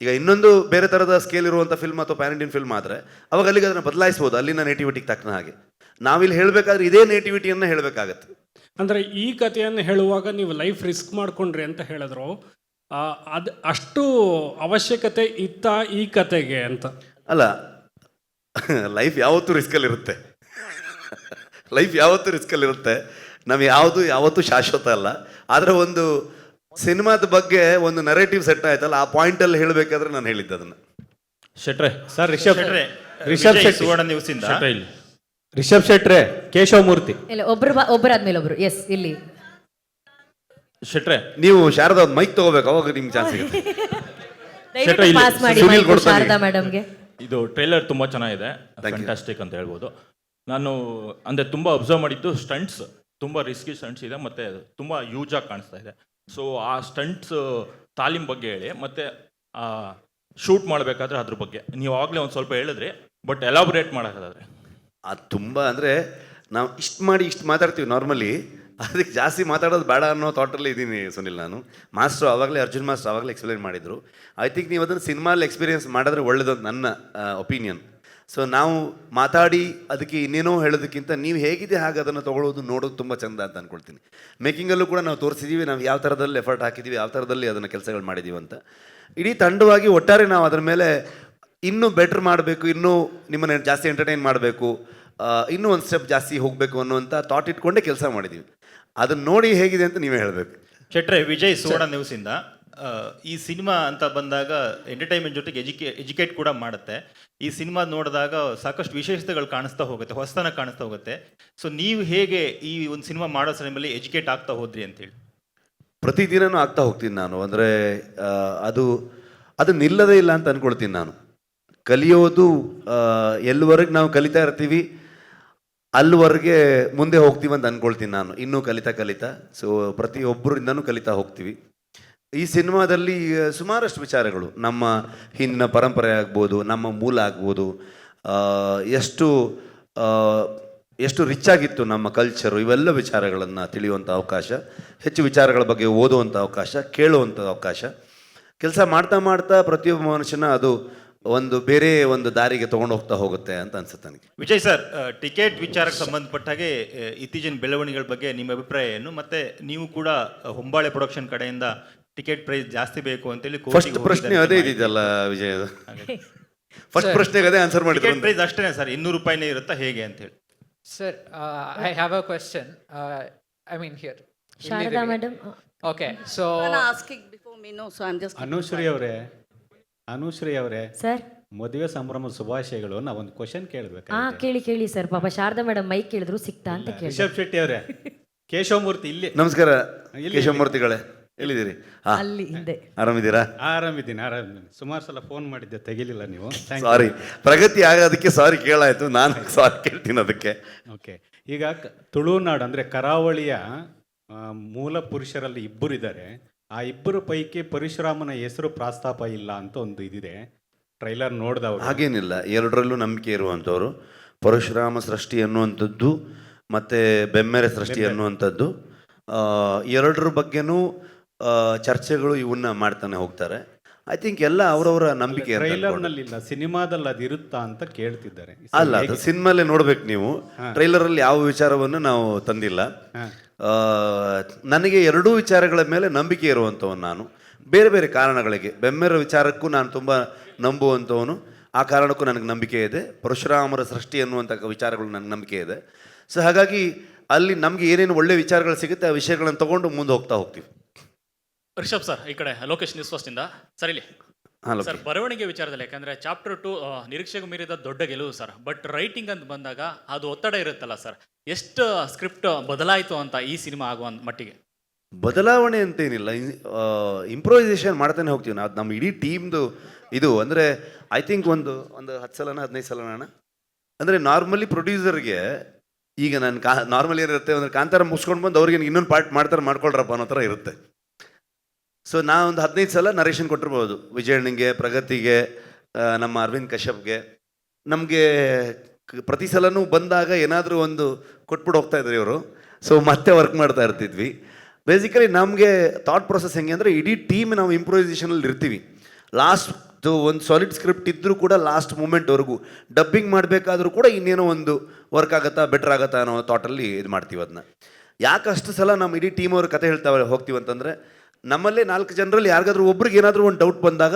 ಈಗ ಇನ್ನೊಂದು ಬೇರೆ ಥರದ ಸ್ಕೇಲ್ ಇರುವಂಥ ಫಿಲ್ಮ್ ಅಥವಾ ಪ್ಯಾನ್ ಇಂಡಿಯನ್ ಫಿಲ್ಮ್ ಆದರೆ ಅವಾಗ ಅಲ್ಲಿಗೆ ಅದನ್ನು ಬದಲಾಯಿಸ್ಬೋದು, ಅಲ್ಲಿನ ನೇಟಿವಿಟಿಗೆ ತಕ್ಕನ ಹಾಗೆ. ನಾವಿಲ್ಲಿ ಹೇಳಬೇಕಾದ್ರೆ ಇದೇ ನೇಟಿವಿಟಿಯನ್ನು ಹೇಳಬೇಕಾಗತ್ತೆ. ಅಂದರೆ ಈ ಕಥೆಯನ್ನು ಹೇಳುವಾಗ ನೀವು ಲೈಫ್ ರಿಸ್ಕ್ ಮಾಡ್ಕೊಂಡ್ರಿ ಅಂತ ಹೇಳಿದ್ರು, ಅದು ಅಷ್ಟು ಅವಶ್ಯಕತೆ ಇತ್ತ ಈ ಕತೆಗೆ ಅಂತ? ಅಲ್ಲ, ಲೈಫ್ ಯಾವತ್ತೂ ರಿಸ್ಕಲ್ಲಿರುತ್ತೆ. ಲೈಫ್ ಯಾವತ್ತೂ ರಿಸ್ಕಲ್ಲಿರುತ್ತೆ. ನಾವು ಯಾವತ್ತೂ ಶಾಶ್ವತ ಅಲ್ಲ. ಆದರೆ ಒಂದು ಸಿನಿಮಾದ ಬಗ್ಗೆ ಒಂದು ನರೇಟಿವ್ ಸೆಟ್ ಆಯ್ತಲ್ಲ, ಆ ಪಾಯಿಂಟಲ್ಲಿ ಹೇಳಬೇಕಾದ್ರೆ ನಾನು ಹೇಳಿದ್ದೆ ಅದನ್ನು. ಶೆಟ್ರೆ ಸರ್, ರಿಷಬ್ ಶೆಟ್ಟಿ ಸುವರ್ಣ ನ್ಯೂಸಿಂದ. ರಿಷಬ್ ಶೆಟ್ರೆ, ಕೇಶವ ಮೂರ್ತಿ. ಇಲ್ಲ, ಒಬ್ಬರಾದ್ಮೇಲೆ ಒಬ್ರು. ಎಸ್, ಇಲ್ಲಿ ಶೆಟ್ರೆ ನೀವು ಶಾರದಾ ಮೈಕ್ ತಗೋಬೇಕು, ಅವಾಗ ನಿಮ್ಗೆ ಚಾನ್ಸ್ ಸಿಗುತ್ತೆ. ದಯವಿಟ್ಟು ಪಾಸ್ ಮಾಡಿ ಸುನೀಲ್ mic ಕೊಡ್ತಾನೆ. ಶಾರದಾ ಮೇಡಮ್ಗೆ. ಇದು ಟ್ರೈಲರ್ ತುಂಬ ಚೆನ್ನಾಗಿದೆ, ಫ್ಯಾಂಟಾಸ್ಟಿಕ್ ಅಂತ ಹೇಳ್ಬೋದು. ನಾನು ಅಂದರೆ ತುಂಬ ಅಬ್ಸರ್ವ್ ಮಾಡಿದ್ದು ಸ್ಟಂಟ್ಸ್ ತುಂಬ ರಿಸ್ಕಿ ಸ್ಟಂಟ್ಸ್ ಇದೆ, ಮತ್ತು ತುಂಬ ಯೂಜಾಗಿ ಕಾಣಿಸ್ತಾ ಇದೆ. ಸೊ ಆ ಸ್ಟಂಟ್ಸ್ ತಾಲೀಮ್ ಬಗ್ಗೆ ಹೇಳಿ, ಮತ್ತು ಶೂಟ್ ಮಾಡಬೇಕಾದ್ರೆ ಅದ್ರ ಬಗ್ಗೆ ನೀವು ಆಗಲೇ ಒಂದು ಸ್ವಲ್ಪ ಹೇಳಿದ್ರಿ, ಬಟ್ ಎಲಾಬ್ರೇಟ್ ಮಾಡೋಕ್ಕಾದ್ರೆ ಅದು ತುಂಬ ಅಂದರೆ ನಾವು ಇಷ್ಟು ಮಾತಾಡ್ತೀವಿ ನಾರ್ಮಲಿ, ಅದಕ್ಕೆ ಜಾಸ್ತಿ ಮಾತಾಡೋದು ಬೇಡ ಅನ್ನೋ ಥಾಟಲ್ಲಿ ಇದ್ದೀನಿ ಸುನಿಲ್. ನಾನು ಮಾಸ್ಟ್ರು ಆವಾಗಲೇ ಅರ್ಜುನ್ ಮಾಸ್ಟ್ರು ಆವಾಗಲೇ ಎಕ್ಸ್ಪ್ಲೇನ್ ಮಾಡಿದರು. ಐ ಥಿಂಕ್ ನೀವು ಅದನ್ನು ಸಿನಿಮಾಲ್ಲಿ ಎಕ್ಸ್ಪೀರಿಯನ್ಸ್ ಮಾಡಿದ್ರೆ ಒಳ್ಳೇದು ನನ್ನ ಒಪಿನಿಯನ್. ಸೊ ನಾವು ಮಾತಾಡಿ ಅದಕ್ಕೆ ಇನ್ನೇನೋ ಹೇಳೋದಕ್ಕಿಂತ ನೀವು ಹೇಗಿದೆ ಹಾಗೆ ಅದನ್ನು ತೊಗೊಳ್ಳೋದು ನೋಡೋದು ತುಂಬ ಚೆಂದ ಅಂತ ಅಂದ್ಕೊಳ್ತೀನಿ. ಮೇಕಿಂಗಲ್ಲೂ ಕೂಡ ನಾವು ತೋರಿಸಿದ್ದೀವಿ, ನಾವು ಯಾವ ಥರದಲ್ಲಿ ಎಫರ್ಟ್ ಹಾಕಿದ್ದೀವಿ, ಯಾವ ಥರದಲ್ಲಿ ಅದನ್ನು ಕೆಲಸಗಳು ಮಾಡಿದ್ದೀವಿ ಅಂತ. ಇಡೀ ತಂಡವಾಗಿ ಒಟ್ಟಾರೆ ನಾವು ಅದರ ಮೇಲೆ ಇನ್ನೂ ಬೆಟ್ರ್ ಮಾಡಬೇಕು, ಇನ್ನೂ ನಿಮ್ಮನ್ನು ಜಾಸ್ತಿ ಎಂಟರ್ಟೈನ್ ಮಾಡಬೇಕು, ಇನ್ನೂ ಒಂದು ಸ್ಟೆಪ್ ಜಾಸ್ತಿ ಹೋಗಬೇಕು ಅನ್ನುವಂಥ ಥಾಟ್ ಇಟ್ಕೊಂಡೇ ಕೆಲಸ ಮಾಡಿದ್ದೀವಿ. ಅದನ್ನು ನೋಡಿ ಹೇಗಿದೆ ಅಂತ ನೀವೇ ಹೇಳಬೇಕು. ಶೆಟ್ರೆ, ವಿಜಯ್ ಸುವರ್ಣ ನ್ಯೂಸಿಂದ. ಈ ಸಿನಿಮಾ ಅಂತ ಬಂದಾಗ ಎಂಟರ್ಟೈನ್ಮೆಂಟ್ ಜೊತೆಗೆ ಎಜುಕೇಟ್ ಕೂಡ ಮಾಡುತ್ತೆ. ಈ ಸಿನಿಮಾ ನೋಡಿದಾಗ ಸಾಕಷ್ಟು ವಿಶೇಷತೆಗಳು ಕಾಣಿಸ್ತಾ ಹೋಗುತ್ತೆ, ಹೊಸತನ ಕಾಣಿಸ್ತಾ ಹೋಗುತ್ತೆ. ಸೊ ನೀವು ಹೇಗೆ ಈ ಒಂದು ಸಿನಿಮಾ ಮಾಡೋ ಸಮಯದಲ್ಲಿ ಎಜುಕೇಟ್ ಆಗ್ತಾ ಹೋದ್ರಿ ಅಂತೇಳಿ? ಪ್ರತಿದಿನನೂ ಆಗ್ತಾ ಹೋಗ್ತೀನಿ ನಾನು. ಅಂದರೆ ಅದು ನಿಲ್ಲದೇ ಇಲ್ಲ ಅಂತ ಅಂದ್ಕೊಳ್ತೀನಿ ನಾನು. ಕಲಿಯೋದು ಎಲ್ಲಿವರೆಗೆ ನಾವು ಕಲಿತಾ ಇರ್ತೀವಿ ಅಲ್ಲಿವರೆಗೆ ಮುಂದೆ ಹೋಗ್ತೀವಿ ಅಂತ ಅಂದ್ಕೊಳ್ತೀನಿ ನಾನು. ಇನ್ನೂ ಕಲಿತಾ ಸೊ ಪ್ರತಿಯೊಬ್ಬರಿಂದನೂ ಕಲಿತಾ ಹೋಗ್ತೀವಿ. ಈ ಸಿನಿಮಾದಲ್ಲಿ ಸುಮಾರಷ್ಟು ವಿಚಾರಗಳು, ನಮ್ಮ ಹಿಂದಿನ ಪರಂಪರೆ ಆಗ್ಬೋದು, ನಮ್ಮ ಮೂಲ ಆಗ್ಬೋದು, ಎಷ್ಟು ರಿಚ್ ಆಗಿತ್ತು ನಮ್ಮ ಕಲ್ಚರು, ಇವೆಲ್ಲ ವಿಚಾರಗಳನ್ನು ತಿಳಿಯುವಂಥ ಅವಕಾಶ, ಹೆಚ್ಚು ವಿಚಾರಗಳ ಬಗ್ಗೆ ಓದುವಂಥ ಅವಕಾಶ, ಕೇಳುವಂಥ ಅವಕಾಶ. ಕೆಲಸ ಮಾಡ್ತಾ ಪ್ರತಿಯೊಬ್ಬ ಮನುಷ್ಯನ ಅದು ಬೇರೆ ಒಂದು ದಾರಿಗೆ ತೊಗೊಂಡು ಹೋಗ್ತಾ ಹೋಗುತ್ತೆ ಅಂತ ಅನ್ಸುತ್ತೆ ನನಗೆ. ವಿಜಯ್ ಸರ್, ಟಿಕೆಟ್ ವಿಚಾರಕ್ಕೆ ಸಂಬಂಧಪಟ್ಟ ಹಾಗೆ ಇತ್ತೀಚಿನ ಬೆಳವಣಿಗೆಗಳ ಬಗ್ಗೆ ನಿಮ್ಮ ಅಭಿಪ್ರಾಯ ಏನು? ಮತ್ತೆ ನೀವು ಕೂಡ ಹೊಂಬಾಳೆ ಪ್ರೊಡಕ್ಷನ್ ಕಡೆಯಿಂದ ಟಿಕೆಟ್ ಪ್ರೈಸ್ ಜಾಸ್ತಿ ಬೇಕು ಅಂತೇಳಿ ಫಸ್ಟ್ ಪ್ರಶ್ನೆ ಅದೇ ಇದೆಯಲ್ಲ ವಿಜಯ್, ಫಸ್ಟ್ ಪ್ರಶ್ನೆಗೆ ಅದೇ ಆನ್ಸರ್ ಮಾಡಿದ್ರು. ಟಿಕೆಟ್ ಪ್ರೈಸ್ ಅಷ್ಟೇ ಸರ್, 200 ರೂಪಾಯಿನೇ ಇರುತ್ತಾ ಹೇಗೆ ಅಂತ ಹೇಳಿ? Sir, I have a question. I mean here Sharada madam. Okay, so Anushree ಅವರೇ ಸರ್, ಮದುವೆ ಸಂಭ್ರಮ ಶುಭಾಶಯಗಳು. ನಾವೊಂದು ಕ್ವಶನ್ ಕೇಳಬೇಕು. ಕೇಳಿ ಸರ್. ಪಾಪ ಶಾರದಾ ಮೇಡಮ್ ಮೈಕ್ ಕೇಳಿದ್ರು ಸಿಕ್ತಾ ಅಂತ ಕೇಳಿ. ರಿಷಬ್ ಶೆಟ್ಟಿ ಅವರೇ, ಕೇಶವಮೂರ್ತಿ ಇಲ್ಲಿ. ನಮಸ್ಕಾರ ಕೇಶವಮೂರ್ತಿಗಳೇ, ಎಲ್ಲಿದ್ದೀರಿ? ಅಲ್ಲಿ ಹಿಂದೆ. ಆರಾಮಿದ್ದೀರಾ? ಆರಾಮಿದ್ದೀನಿ. ಸುಮಾರು ಸಲ ಫೋನ್ ಮಾಡಿದ್ದೆ, ತೆಗಿಲಿಲ್ಲ ನೀವು. ಸಾರಿ, ಪ್ರಗತಿ ಆಗೋದಕ್ಕೆ ಸಾರಿ ಕೇಳಾಯ್ತು, ನಾನು ಸಾರಿ ಕೇಳ್ತೀನಿ ಅದಕ್ಕೆ. ಓಕೆ, ಈಗ ತುಳುನಾಡು ಅಂದರೆ ಕರಾವಳಿಯ ಮೂಲ ಪುರುಷರಲ್ಲಿ ಇಬ್ಬರು ಇದ್ದಾರೆ. ಆ ಇಬ್ಬರು ಪೈಕಿ ಪರಶುರಾಮನ ಹೆಸರು ಪ್ರಸ್ತಾಪ ಇಲ್ಲ ಅಂತ ಒಂದು ಇದಿದೆ, ಟ್ರೈಲರ್ ನೋಡಿದವರು. ಹಾಗೇನಿಲ್ಲ, ಎರಡರಲ್ಲೂ ನಂಬಿಕೆ ಇರುವಂಥವ್ರು. ಪರಶುರಾಮ ಸೃಷ್ಟಿ ಅನ್ನುವಂಥದ್ದು ಮತ್ತು ಬೆಮ್ಮೆರೆ ಸೃಷ್ಟಿ ಅನ್ನುವಂಥದ್ದು, ಎರಡರ ಬಗ್ಗೆನೂ ಚರ್ಚೆಗಳು ಇವನ್ನ ಮಾಡ್ತಾನೆ ಹೋಗ್ತಾರೆ. ಐ ಥಿಂಕ್ ಎಲ್ಲ ಅವರವರ ನಂಬಿಕೆ. ಟ್ರೈಲರ್ನಲ್ಲಿ ಇಲ್ಲ, ಸಿನಿಮಾದಲ್ಲಿ ಅದು ಇರುತ್ತಾ ಅಂತ ಕೇಳ್ತಿದ್ದಾರೆ. ಅಲ್ಲ, ಅದು ಸಿನಿಮಾಲೇ ನೋಡ್ಬೇಕು ನೀವು. ಟ್ರೈಲರಲ್ಲಿ ಯಾವ ವಿಚಾರವನ್ನು ನಾವು ತಂದಿಲ್ಲ. ನನಗೆ ಎರಡೂ ವಿಚಾರಗಳ ಮೇಲೆ ನಂಬಿಕೆ ಇರುವಂಥವನು ನಾನು. ಬೇರೆ ಬೇರೆ ಕಾರಣಗಳಿಗೆ, ಬೆಮ್ಮೆರ ವಿಚಾರಕ್ಕೂ ನಾನು ತುಂಬ ನಂಬುವಂಥವನು, ಆ ಕಾರಣಕ್ಕೂ ನನಗೆ ನಂಬಿಕೆ ಇದೆ. ಪರಶುರಾಮರ ಸೃಷ್ಟಿ ಅನ್ನುವಂಥ ವಿಚಾರಗಳು ನನಗೆ ನಂಬಿಕೆ ಇದೆ. ಸೊ ಹಾಗಾಗಿ ಅಲ್ಲಿ ನಮಗೆ ಏನೇನು ಒಳ್ಳೆ ವಿಚಾರಗಳು ಸಿಗುತ್ತೆ ಆ ವಿಷಯಗಳನ್ನು ತೊಗೊಂಡು ಮುಂದೆ ಹೋಗ್ತೀವಿ. ರಿಷಬ್ ಸರ್, ಈ ಕಡೆ ಲೋಕೇಶ್ ನ್ಯೂಸ್ ಫಸ್ಟಿಂದ ಸರ್. ಇಲ್ಲಿ ಹಾಂ ಸರ್, ಬರವಣಿಗೆ ವಿಚಾರದಲ್ಲಿ ಯಾಕಂದ್ರೆ ಚಾಪ್ಟರ್ 2 ನಿರೀಕ್ಷೆಗೂ ಮೀರಿದ ದೊಡ್ಡ ಗೆಲುವು ಸರ್. ಬಟ್ ರೈಟಿಂಗ್ ಅಂತ ಬಂದಾಗ ಅದು ಒತ್ತಡ ಇರುತ್ತಲ್ಲ ಸರ್, ಎಷ್ಟು ಸ್ಕ್ರಿಪ್ಟ್ ಬದಲಾಯಿತು ಅಂತ ಈ ಸಿನಿಮಾ ಆಗುವ ಮಟ್ಟಿಗೆ? ಬದಲಾವಣೆ ಅಂತೇನಿಲ್ಲ, ಇಂಪ್ರೂವೈಸೇಷನ್ ಮಾಡ್ತಾನೆ ಹೋಗ್ತೀವಿ ನಾವು. ನಮ್ಮ ಇಡೀ ಟೀಮ್ದು ಇದು ಅಂದರೆ ಐ ಥಿಂಕ್ ಒಂದು 10 ಸಲನ 15 ಸಲನ ಅಂದರೆ ನಾರ್ಮಲಿ ಪ್ರೊಡ್ಯೂಸರ್ಗೆ ಈಗ ನಾನು ನಾರ್ಮಲಿ ಏನಿರುತ್ತೆ ಅಂದರೆ ಕಾಂತಾರ ಮುಗಿಸ್ಕೊಂಡು ಬಂದು ಅವ್ರಿಗೆ ಇನ್ನೊಂದು ಪಾರ್ಟ್ ಮಾಡ್ಕೊಳ್ರಪ್ಪ ಅನ್ನೋ ಥರ ಇರುತ್ತೆ. ಸೊ ನಾ ಒಂದು 15 ಸಲ ನರೇಷನ್ ಕೊಟ್ಟಿರ್ಬೋದು, ವಿಜಯಣ್ಣಂಗೆ, ಪ್ರಗತಿಗೆ, ನಮ್ಮ ಅರವಿಂದ್ ಕಶ್ಯಪ್ಗೆ. ನಮಗೆ ಪ್ರತಿ ಸಲನೂ ಬಂದಾಗ ಏನಾದರೂ ಒಂದು ಕೊಟ್ಬಿಟ್ಟು ಹೋಗ್ತಾ ಇದ್ರು ಇವರು. ಸೊ ಮತ್ತೆ ವರ್ಕ್ ಮಾಡ್ತಾ ಇರ್ತಿದ್ವಿ. ಬೇಸಿಕಲಿ ನಮಗೆ ಥಾಟ್ ಪ್ರೊಸೆಸ್ ಹೆಂಗೆ ಅಂದರೆ ಇಡೀ ಟೀಮ್ ನಾವು ಇಂಪ್ರೂವೈಸೇಷನಲ್ಲಿ ಇರ್ತೀವಿ. ಲಾಸ್ಟ್ ಒಂದು ಸಾಲಿಡ್ ಸ್ಕ್ರಿಪ್ಟ್ ಇದ್ದರೂ ಕೂಡ ಲಾಸ್ಟ್ ಮೂಮೆಂಟ್ವರೆಗೂ ಡಬ್ಬಿಂಗ್ ಮಾಡಬೇಕಾದ್ರೂ ಕೂಡ ಇನ್ನೇನೋ ಒಂದು ವರ್ಕ್ ಆಗುತ್ತಾ, ಬೆಟರ್ ಆಗುತ್ತಾ ಅನ್ನೋ ಥಾಟಲ್ಲಿ ಇದು ಮಾಡ್ತೀವಿ. ಅದನ್ನ ಯಾಕೆ ಅಷ್ಟು ಸಲ ನಮ್ಮ ಇಡೀ ಟೀಮ್ ಅವ್ರ ಕತೆ ಹೇಳ್ತಾ ಹೋಗ್ತೀವಿ ಅಂತಂದರೆ, ನಮ್ಮಲ್ಲೇ 4 ಜನರಲ್ಲಿ ಯಾರಿಗಾದ್ರೂ ಒಬ್ರಿಗೆ ಏನಾದರೂ ಒಂದು ಡೌಟ್ ಬಂದಾಗ,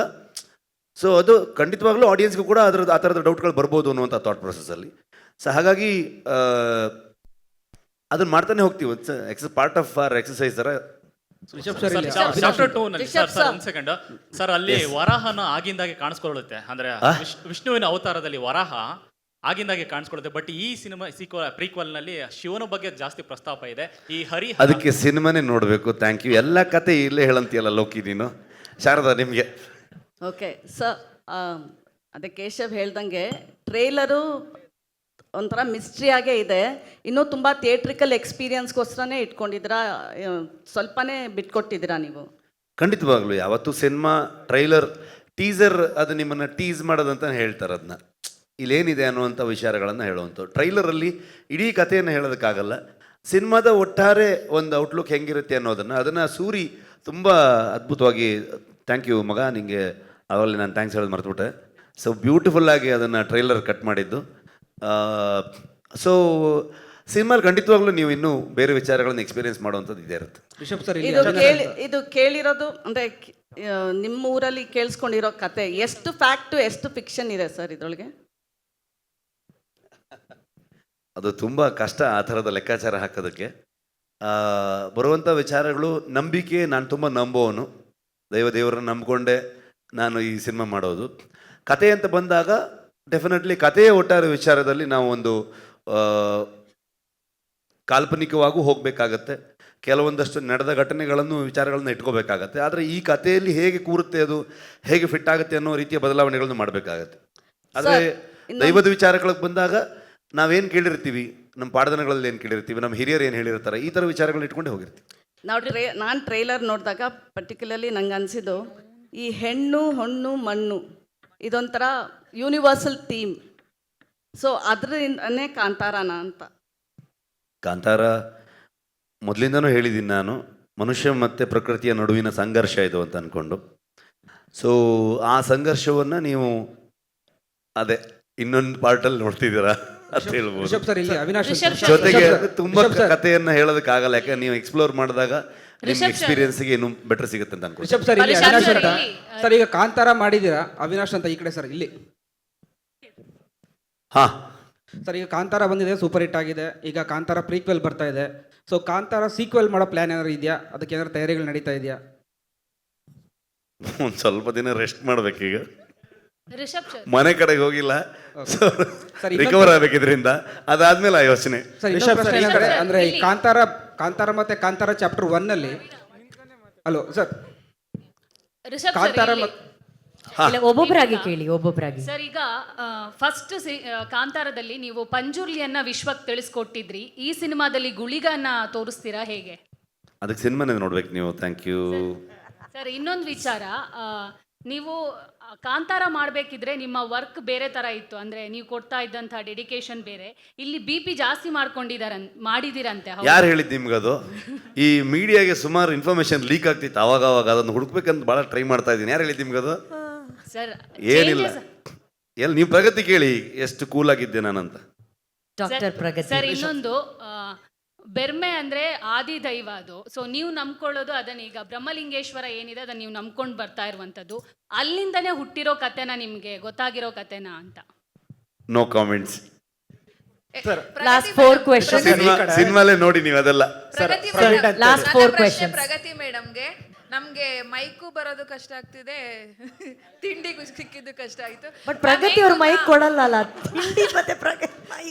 ಸೊ ಅದು ಖಂಡಿತವಾಗ್ಲೂ ಆಡಿಯನ್ಸ್ಗೂ ಕೂಡ ಆ ಥರದ ಡೌಟ್ಗಳು ಬರ್ಬೋದು ಅನ್ನುವಂಥ ಥಾಟ್ ಪ್ರೊಸೆಸ್ಸಲ್ಲಿ. ಸೊ ಹಾಗಾಗಿ ಅದನ್ನು ಮಾಡ್ತಾನೆ ಹೋಗ್ತೀವಿ. It's part of our exercise ಥರ. ಚಾಪ್ಟರ್ 2 ನಲ್ಲಿ ಸರ್ ಒಂದು ಸೆಕೆಂಡ್ ಸರ್, ಅಲ್ಲಿ ವರಾಹನ ಆಗಿಂದಾಗೆ ಕಾಣಿಸ್ಕೊಳ್ಳುತ್ತೆ. ಅಂದ್ರೆ ವಿಷ್ಣುವಿನ ಅವತಾರದಲ್ಲಿ ವರಾಹ ಆಗಿಂದಾಗೆ ಕಾಣಿಸ್ಕೊಳ್ಳುತ್ತೆ. ಬಟ್ ಈ ಸಿನಿಮಾ ಪ್ರೀಕ್ವಲ್ ನಲ್ಲಿ ಶಿವನ ಬಗ್ಗೆ ಜಾಸ್ತಿ ಪ್ರಸ್ತಾಪ ಇದೆ. ಈ ಹರಿ ಅದಕ್ಕೆ ಸಿನಿಮಾನೇ ನೋಡಬೇಕು. Thank you. ಎಲ್ಲ ಕತೆ ಇಲ್ಲೇ ಹೇಳಂತೀಯಲ್ಲ ಲೋಕಿ ನೀನು. ಶಾರದಾ ನಿಮಗೆ. ಓಕೆ ಸರ್, ಅದೇ ಕೇಶವ್ ಹೇಳ್ದಂಗೆ ಟ್ರೇಲರು ಒಂಥರ ಮಿಸ್ಟ್ರಿಯಾಗೇ ಇದೆ. ಇನ್ನೂ ತುಂಬ ಥಿಯೇಟ್ರಿಕಲ್ ಎಕ್ಸ್ಪೀರಿಯನ್ಸ್ಗೋಸ್ಕರನೇ ಇಟ್ಕೊಂಡಿದ್ದೀರಾ, ಸ್ವಲ್ಪನೇ ಬಿಟ್ಕೊಟ್ಟಿದ್ದೀರಾ ನೀವು? ಖಂಡಿತವಾಗ್ಲೂ ಯಾವತ್ತೂ ಸಿನಿಮಾ ಟ್ರೈಲರ್ ಟೀಸರ್ ಅದು ನಿಮ್ಮನ್ನು ಟೀಸ್ ಮಾಡೋದಂತ ಹೇಳ್ತಾರೆ. ಅದನ್ನ ಇಲ್ಲೇನಿದೆ ಅನ್ನುವಂಥ ವಿಚಾರಗಳನ್ನು ಹೇಳುವಂಥ ಟ್ರೈಲರಲ್ಲಿ ಇಡೀ ಕಥೆಯನ್ನು ಹೇಳೋದಕ್ಕಾಗಲ್ಲ. ಸಿನಿಮಾದ ಒಟ್ಟಾರೆ ಒಂದು ಔಟ್ಲುಕ್ ಹೆಂಗಿರುತ್ತೆ ಅದನ್ನು ಸೂರಿ ತುಂಬ ಅದ್ಭುತವಾಗಿ, ಥ್ಯಾಂಕ್ ಯು ಮಗ, ನಿಮಗೆ ಅವಲ್ಲಿ ನಾನು ಥ್ಯಾಂಕ್ಸ್ ಹೇಳೋದು ಮರ್ತುಬಿಟ್ಟೆ. ಸೊ ಬ್ಯೂಟಿಫುಲ್ಲಾಗಿ ಅದನ್ನು ಟ್ರೈಲರ್ ಕಟ್ ಮಾಡಿದ್ದು. ಸೊ ಸಿನಿಮಾಲ್ ಖಂಡಿತವಾಗ್ಲೂ ನೀವು ಇನ್ನೂ ಬೇರೆ ವಿಚಾರಗಳನ್ನು ಎಕ್ಸ್ಪೀರಿಯನ್ಸ್ ಮಾಡುವಂಥದ್ದು ಇದೇ ಇರುತ್ತೆ. ಇದು ಕೇಳಿರೋದು ಅಂದರೆ ನಿಮ್ಮ ಊರಲ್ಲಿ ಕೇಳಿಸ್ಕೊಂಡಿರೋ ಕತೆ ಎಷ್ಟು ಫ್ಯಾಕ್ಟು ಎಷ್ಟು ಫಿಕ್ಷನ್ ಇದೆ ಸರ್ ಇದರೊಳಗೆ? ಅದು ತುಂಬ ಕಷ್ಟ ಆ ಥರದ ಲೆಕ್ಕಾಚಾರ ಹಾಕೋದಕ್ಕೆ. ಬರುವಂಥ ವಿಚಾರಗಳು ನಂಬಿಕೆ, ನಾನು ತುಂಬ ನಂಬೋವನು, ದೇವರನ್ನ ನಂಬಿಕೊಂಡೆ ನಾನು ಈ ಸಿನಿಮಾ ಮಾಡೋದು. ಕತೆ ಅಂತ ಬಂದಾಗ ಡೆಫಿನೆಟ್ಲಿ ಕಥೆಯ ಒಟ್ಟಾರೆ ವಿಚಾರದಲ್ಲಿ ನಾವು ಒಂದು ಕಾಲ್ಪನಿಕವಾಗೂ ಹೋಗಬೇಕಾಗತ್ತೆ. ಕೆಲವೊಂದಷ್ಟು ನಡೆದ ಘಟನೆಗಳನ್ನು ವಿಚಾರಗಳನ್ನು ಇಟ್ಕೋಬೇಕಾಗತ್ತೆ. ಆದರೆ ಈ ಕಥೆಯಲ್ಲಿ ಹೇಗೆ ಕೂರುತ್ತೆ, ಅದು ಹೇಗೆ ಫಿಟ್ ಆಗುತ್ತೆ ಅನ್ನೋ ರೀತಿಯ ಬದಲಾವಣೆಗಳನ್ನು ಮಾಡಬೇಕಾಗತ್ತೆ. ಆದರೆ ದೈವದ ವಿಚಾರಗಳಿಗೆ ಬಂದಾಗ ನಾವೇನು ಕೇಳಿರ್ತೀವಿ, ನಮ್ಮ ಪಾಡ್ದನಗಳಲ್ಲಿ ಏನು ಕೇಳಿರ್ತೀವಿ, ನಮ್ಮ ಹಿರಿಯರು ಏನು ಹೇಳಿರ್ತಾರೆ, ಈ ಥರ ವಿಚಾರಗಳನ್ನ ಇಟ್ಕೊಂಡೆ ಹೋಗಿರ್ತೀವಿ. ನಾನು ಟ್ರೈಲರ್ ನೋಡಿದಾಗ ಪರ್ಟಿಕ್ಯುಲರ್ಲಿ ನಂಗೆ ಅನಿಸಿದ್ದು ಈ ಹೆಣ್ಣು ಹೊಣ್ಣು ಮಣ್ಣು ಇದೊಂಥರ ಯೂನಿವರ್ಸಲ್ ಥೀಮ್. ಸೊ ಅದರಿಂದನೇ ಕಾಂತಾರನ ಅಂತ. ಕಾಂತಾರ ಮೊದಲಿಂದನೂ ಹೇಳಿದ್ದೀನಿ ನಾನು, ಮನುಷ್ಯ ಮತ್ತು ಪ್ರಕೃತಿಯ ನಡುವಿನ ಸಂಘರ್ಷ ಇದು ಅಂತ ಅಂದ್ಕೊಂಡು. ಸೊ ಆ ಸಂಘರ್ಷವನ್ನು ನೀವು ಅದೇ ಇನ್ನೊಂದು ಪಾರ್ಟಲ್ಲಿ ನೋಡ್ತಿದ್ದೀರಾ ಅಂತ ಹೇಳ್ಬೋದು. ಜೊತೆಗೆ ತುಂಬ ಕಥೆಯನ್ನು ಹೇಳೋದಕ್ಕಾಗಲ್ಲ, ಯಾಕಂದ್ರೆ ನೀವು ಎಕ್ಸ್ಪ್ಲೋರ್ ಮಾಡಿದಾಗ ನಿಮ್ಮ ಎಕ್ಸ್ಪೀರಿಯನ್ಸ್ಗೆ ಇನ್ನೂ ಬೆಟರ್ ಸಿಗುತ್ತೆ ಅಂತ ಅನ್ಕೊಂಡು. ರಿಷಬ್ ಸರ್, ಇಲ್ಲಿ ಅವಿನಾಶ್ ಅಂತ ಸರ್, ಈಗ ಕಾಂತಾರ ಮಾಡಿದ್ದೀರಾ, ಅವಿನಾಶ್ ಅಂತ ಈ ಕಡೆ ಸರ್ ಇಲ್ಲಿ. ಹಾಂ ಸರ್, ಈಗ ಕಾಂತಾರ ಬಂದಿದೆ, ಸೂಪರ್ ಹಿಟ್ ಆಗಿದೆ. ಈಗ ಕಾಂತಾರ ಪ್ರೀಕ್ವೆಲ್ ಬರ್ತಾ ಇದೆ. ಸೊ ಕಾಂತಾರ ಸೀಕ್ವೆಲ್ ಮಾಡೋ ಪ್ಲಾನ್ ಏನಾದ್ರು ಇದೆಯಾ? ಅದಕ್ಕೆ ಏನಾದ್ರು ತಯಾರಿಗಳು ನಡೀತಾ ಇದೆಯಾ? ಒಂದು ಸ್ವಲ್ಪ ದಿನ ರೆಸ್ಟ್ ಮಾಡ್ಬೇಕೀಗ, ರಿಷಬ್ ಸರ್ ಮನೆ ಕಡೆಗೆ ಹೋಗಿಲ್ಲ, ರಿಕವರ್ ಆಗ್ಬೇಕಿದ್ರಿಂದ. ಅದಾದ್ಮೇಲೆ ಆ ಯೋಚನೆ. ರಿಷಬ್ ಸರ್, ಅಂದ್ರೆ ಈ ಕಾಂತಾರ ಮತ್ತೆ ಕಾಂತಾರ ಚಾಪ್ಟರ್ 1 ಅಲ್ಲಿ, ಹಲೋ ಸರ್, ಕಾಂತಾರ ಒಬ್ಬೊಬ್ಬರಾಗಿ ಕೇಳಿ, ಒಬ್ಬೊಬ್ಬರಾಗಿ. ಸರ್, ಈಗ ಫಸ್ಟ್ ಕಾಂತಾರದಲ್ಲಿ ನೀವು ಪಂಜುರ್ಲಿಯನ್ನ ವಿಶ್ವಕ್ಕೆ ತಿಳಿಸ್ಕೊಟ್ಟಿದ್ರಿ. ಈ ಸಿನಿಮಾದಲ್ಲಿ ಗುಳಿಗನ್ನ ತೋರಿಸ್ತೀರಾ, ಹೇಗೆ? ಅದಕ್ಕೆ ಸಿನಿಮಾನೇ ನೋಡ್ಬೇಕು ನೀವು. Thank you sir. ಇನ್ನೊಂದು ವಿಚಾರ, ನೀವು ಕಾಂತಾರ ಮಾಡಬೇಕಿದ್ರೆ ನಿಮ್ಮ ವರ್ಕ್ ಬೇರೆ ಥರ ಇತ್ತು, ಅಂದರೆ ನೀವು ಕೊಡ್ತಾ ಇದ್ದಂಥ ಡೆಡಿಕೇಶನ್ ಬೇರೆ. ಇಲ್ಲಿ BP ಜಾಸ್ತಿ ಮಾಡಿದ್ದೀರಂತೆ. ಯಾರು ಹೇಳಿದ್ದು ನಿಮ್ಗದು? ಈ ಮೀಡಿಯಾಗೆ ಸುಮಾರು ಇನ್ಫಾರ್ಮೇಶನ್ ಲೀಕ್ ಆಗ್ತಿತ್ತು ಅವಾಗ ಅದನ್ನು ಹುಡುಕ್ಬೇಕಂತ ಭಾಳ ಟ್ರೈ ಮಾಡ್ತಾ ಇದ್ದೀನಿ. ಯಾರು ಹೇಳಿದ್ದು ನಿಮ್ಗದು? ಸರ್ ಏನಿಲ್ಲ, ಎಲ್ಲಿ ನೀವು ಪ್ರಗತಿ ಕೇಳಿ ಎಷ್ಟು ಕೂಲ್ ಆಗಿದ್ದೆ ನಾನಂತ. ಸರ್, ಇನ್ನೊಂದು ಬೆರ್ಮೆ ಅಂದ್ರೆ ಆದಿ ದೈವ ಅದು. ಸೊ ನೀವು ನಂಬ್ಕೊಳ್ಳೋದು ಅದನ್ನ, ಈಗ ಬ್ರಹ್ಮಲಿಂಗೇಶ್ವರ ಏನಿದೆ ಅದನ್ನ ನೀವು ನಂಬ್ಕೊಂಡು ಬರ್ತಾ ಇರುವಂತದ್ದು, ಅಲ್ಲಿಂದನೇ ಹುಟ್ಟಿರೋ ಕತೆನ, ನಿಮ್ಗೆ ಗೊತ್ತಾಗಿರೋ ಕತೆನ ಅಂತ? No comments. ಲಾಸ್ಟ್ 4 ಕ್ವೆಶ್ಚನ್ ಸಿನಿಮಾಲೇ ನೋಡಿ ನೀವು ಅದೆಲ್ಲ. Last 4 question. ಪ್ರಗತಿ ಮೇಡಮ್ಗೆ ನಮ್ಗೆ ಮೈಕು ಬರೋದು ಕಷ್ಟ ಆಗ್ತಿದೆ, ತಿಂಡಿಗೂ ಸಿಕ್ಕಿದ್ದು ಕಷ್ಟ ಆಯ್ತು. ಬಟ್ ಪ್ರಗತಿ ಅವ್ರ ಮೈಕ್ ಕೊಡಲ್ಲ. ತಿಂಡಿ ಮತ್ತೆ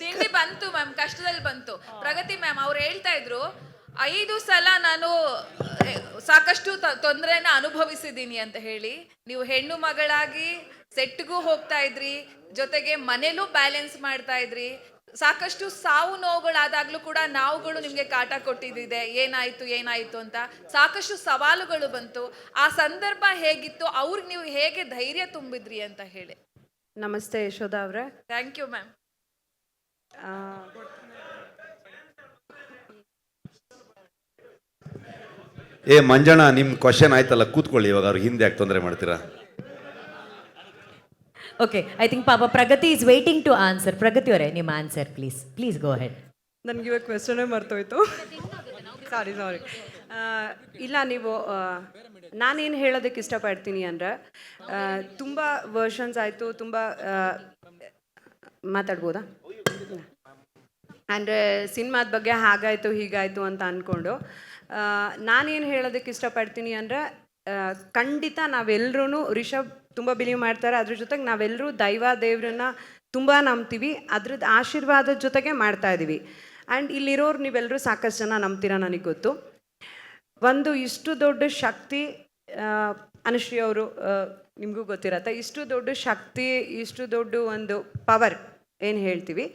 ತಿಂಡಿ ಬಂತು ಮ್ಯಾಮ್, ಕಷ್ಟದಲ್ಲಿ ಬಂತು. ಪ್ರಗತಿ ಮ್ಯಾಮ್ ಅವ್ರು ಹೇಳ್ತಾ ಇದ್ರು 5 ಸಲ ನಾನು ಸಾಕಷ್ಟು ತೊಂದರೆನ ಅನುಭವಿಸಿದ್ದೀನಿ ಅಂತ ಹೇಳಿ. ನೀವು ಹೆಣ್ಣು ಮಗಳಾಗಿ ಸೆಟ್ಗೂ ಹೋಗ್ತಾ ಇದ್ರಿ, ಜೊತೆಗೆ ಮನೇಲೂ ಬ್ಯಾಲೆನ್ಸ್ ಮಾಡ್ತಾ ಇದ್ರಿ. ಸಾಕಷ್ಟು ಸಾವು ನೋವುಗಳಾದಾಗ್ಲೂ ಕೂಡ ನಾವುಗಳು ನಿಮ್ಗೆ ಕಾಟ ಕೊಟ್ಟಿದ್ದಿದೆ, ಏನಾಯ್ತು ಅಂತ ಸಾಕಷ್ಟು ಸವಾಲುಗಳು ಬಂತು. ಆ ಸಂದರ್ಭ ಹೇಗಿತ್ತು, ಅವ್ರಿಗೆ ನೀವು ಹೇಗೆ ಧೈರ್ಯ ತುಂಬಿದ್ರಿ ಅಂತ ಹೇಳಿ. ನಮಸ್ತೆ ಯಶೋದಾ ಅವ್ರೆ. Thank you ma'am. ಮಂಜಣ್ಣ, ನಿಮ್ಮ ಕ್ವಶನ್ ಆಯ್ತಲ್ಲ, ಕೂತ್ಕೊಳ್ಳಿ. ಇವಾಗ ಅವ್ರಿಗೆ ಹಿಂದೆ ಯಾಕೆ ತೊಂದರೆ ಮಾಡ್ತೀರಾ? ಓಕೆ, ಐ ಥಿಂಕ್ ಪಾಪ ಪ್ರಗತಿ ಇಸ್ ವೇಟಿಂಗ್ ಟು ಆನ್ಸರ್. ಪ್ರಗತಿ ಅವರೇ, ನಿಮ್ಮ ಆನ್ಸರ್ ಪ್ಲೀಸ್ ಗೋ ಹೆಡ್. ನನಗೆ ಇವಾಗ ಕ್ವೆಶನೇ ಮರ್ತೋಯ್ತು. ಸಾರಿ. ಇಲ್ಲ, ನೀವು ನಾನೇನು ಹೇಳೋದಕ್ಕೆ ಇಷ್ಟಪಡ್ತೀನಿ ಅಂದರೆ, ತುಂಬ ವರ್ಷನ್ಸ್ ಆಯಿತು, ತುಂಬ ಮಾತಾಡ್ಬೋದಾ ಅಂದರೆ ಸಿನಿಮಾದ ಬಗ್ಗೆ ಹಾಗಾಯಿತು ಹೀಗಾಯಿತು ಅಂತ ಅಂದ್ಕೊಂಡು ನಾನೇನು ಹೇಳೋದಕ್ಕೆ ಇಷ್ಟಪಡ್ತೀನಿ ಅಂದರೆ, ಖಂಡಿತ ನಾವೆಲ್ಲರೂ ರಿಷಬ್ ತುಂಬ ಬಿಲೀವ್ ಮಾಡ್ತಾರೆ, ಅದ್ರ ಜೊತೆಗೆ ನಾವೆಲ್ಲರೂ ದೇವ್ರನ್ನ ತುಂಬ ನಂಬ್ತೀವಿ, ಅದ್ರದ್ದು ಆಶೀರ್ವಾದದ ಜೊತೆಗೆ ಮಾಡ್ತಾ ಇದ್ದೀವಿ. ಆ್ಯಂಡ್ ಇಲ್ಲಿರೋರು ನೀವೆಲ್ಲರೂ ಸಾಕಷ್ಟು ಜನ ನಂಬ್ತೀರಾ, ನನಗೆ ಗೊತ್ತು. ಒಂದು ಇಷ್ಟು ದೊಡ್ಡ ಶಕ್ತಿ, ಅನುಶ್ರೀ ಅವರು ನಿಮಗೂ ಗೊತ್ತಿರತ್ತೆ, ಇಷ್ಟು ದೊಡ್ಡ ಶಕ್ತಿ, ಇಷ್ಟು ದೊಡ್ಡ ಒಂದು ಪವರ್ ಏನು ಹೇಳ್ತೀವಿ,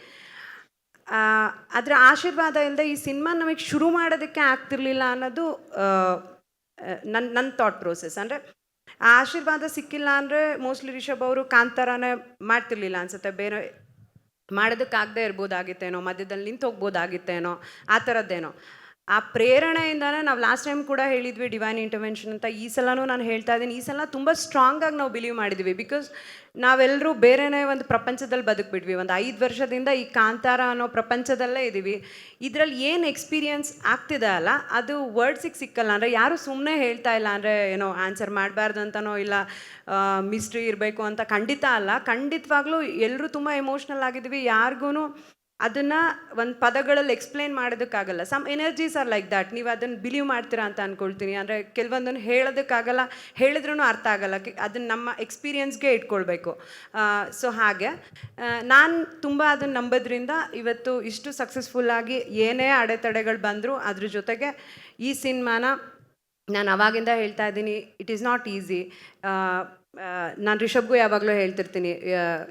ಅದರ ಆಶೀರ್ವಾದ ಇಲ್ಲದೆ ಈ ಸಿನಿಮಾ ನಮಗೆ ಶುರು ಮಾಡೋದಕ್ಕೆ ಆಗ್ತಿರ್ಲಿಲ್ಲ ಅನ್ನೋದು ನನ್ನ ಥಾಟ್ ಪ್ರೋಸೆಸ್. ಅಂದರೆ ಆ ಆಶೀರ್ವಾದ ಸಿಕ್ಕಿಲ್ಲ ಅಂದರೆ ಮೋಸ್ಟ್ಲಿ ರಿಷಬ್ ಅವರು ಕಾಂತಾರನೇ ಮಾಡ್ತಿರ್ಲಿಲ್ಲ ಅನ್ಸುತ್ತೆ, ಬೇರೆ ಮಾಡೋದಕ್ಕಾಗದೇ ಇರ್ಬೋದಾಗಿತ್ತೇನೋ, ಮಧ್ಯದಲ್ಲಿ ನಿಂತು ಹೋಗ್ಬೋದಾಗಿತ್ತೇನೋ, ಆ ಥರದ್ದೇನೋ. ಆ ಪ್ರೇರಣೆಯಿಂದನೇ ನಾವು ಲಾಸ್ಟ್ ಟೈಮ್ ಕೂಡ ಹೇಳಿದ್ವಿ ಡಿವೈನ್ ಇಂಟರ್ವೆನ್ಷನ್ ಅಂತ. ಈ ಸಲನೂ ನಾನು ಹೇಳ್ತಾ ಇದ್ದೀನಿ, ಈ ಸಲ ತುಂಬ ಸ್ಟ್ರಾಂಗಾಗಿ ನಾವು ಬಿಲೀವ್ ಮಾಡಿದ್ವಿ. ಬಿಕಾಸ್ ನಾವೆಲ್ಲರೂ ಬೇರೆನೇ ಒಂದು ಪ್ರಪಂಚದಲ್ಲಿ ಬದುಕ್ಬಿಟ್ವಿ. ಒಂದು 5 ವರ್ಷದಿಂದ ಈ ಕಾಂತಾರ ಅನ್ನೋ ಪ್ರಪಂಚದಲ್ಲೇ ಇದ್ದೀವಿ. ಇದರಲ್ಲಿ ಏನು ಎಕ್ಸ್ಪೀರಿಯನ್ಸ್ ಆಗ್ತಿದೆ ಅಲ್ಲ, ಅದು ವರ್ಡ್ಸಿಗೆ ಸಿಕ್ಕಲ್ಲ. ಅಂದರೆ ಯಾರು ಸುಮ್ಮನೆ ಹೇಳ್ತಾ ಇಲ್ಲ, ಅಂದರೆ ಏನೋ ಆನ್ಸರ್ ಮಾಡಬಾರ್ದು ಅಂತನೋ, ಇಲ್ಲ ಮಿಸ್ಟ್ರಿ ಇರಬೇಕು ಅಂತ ಖಂಡಿತ ಅಲ್ಲ. ಖಂಡಿತವಾಗ್ಲೂ ಎಲ್ಲರೂ ತುಂಬ ಎಮೋಷ್ನಲ್ ಆಗಿದ್ವಿ. ಯಾರಿಗೂ ಅದನ್ನು ಒಂದು ಪದಗಳಲ್ಲಿ ಎಕ್ಸ್ಪ್ಲೇನ್ ಮಾಡೋದಕ್ಕಾಗಲ್ಲ. Some energies are like that. ನೀವು ಅದನ್ನು ಬಿಲೀವ್ ಮಾಡ್ತೀರಾ ಅಂತ ಅಂದ್ಕೊಳ್ತೀನಿ. ಅಂದರೆ ಕೆಲವೊಂದನ್ನು ಹೇಳೋದಕ್ಕಾಗಲ್ಲ, ಹೇಳಿದ್ರೂ ಅರ್ಥ ಆಗಲ್ಲ, ಅದನ್ನು ನಮ್ಮ ಎಕ್ಸ್ಪೀರಿಯನ್ಸ್ಗೆ ಇಟ್ಕೊಳ್ಬೇಕು. ಸೊ ಹಾಗೆ ನಾನು ತುಂಬ ಅದನ್ನು ನಂಬೋದ್ರಿಂದ ಇವತ್ತು ಇಷ್ಟು ಸಕ್ಸಸ್ಫುಲ್ಲಾಗಿ ಏನೇ ಅಡೆತಡೆಗಳು ಬಂದರೂ ಅದ್ರ ಜೊತೆಗೆ ಈ ಸಿನಿಮಾನ ನಾನು ಅವಾಗಿಂದ ಹೇಳ್ತಾ ಇದ್ದೀನಿ, ಇಟ್ ಈಸ್ ನಾಟ್ ಈಸಿ. ನಾನು ರಿಷಬ್ಗೂ ಯಾವಾಗಲೂ ಹೇಳ್ತಿರ್ತೀನಿ,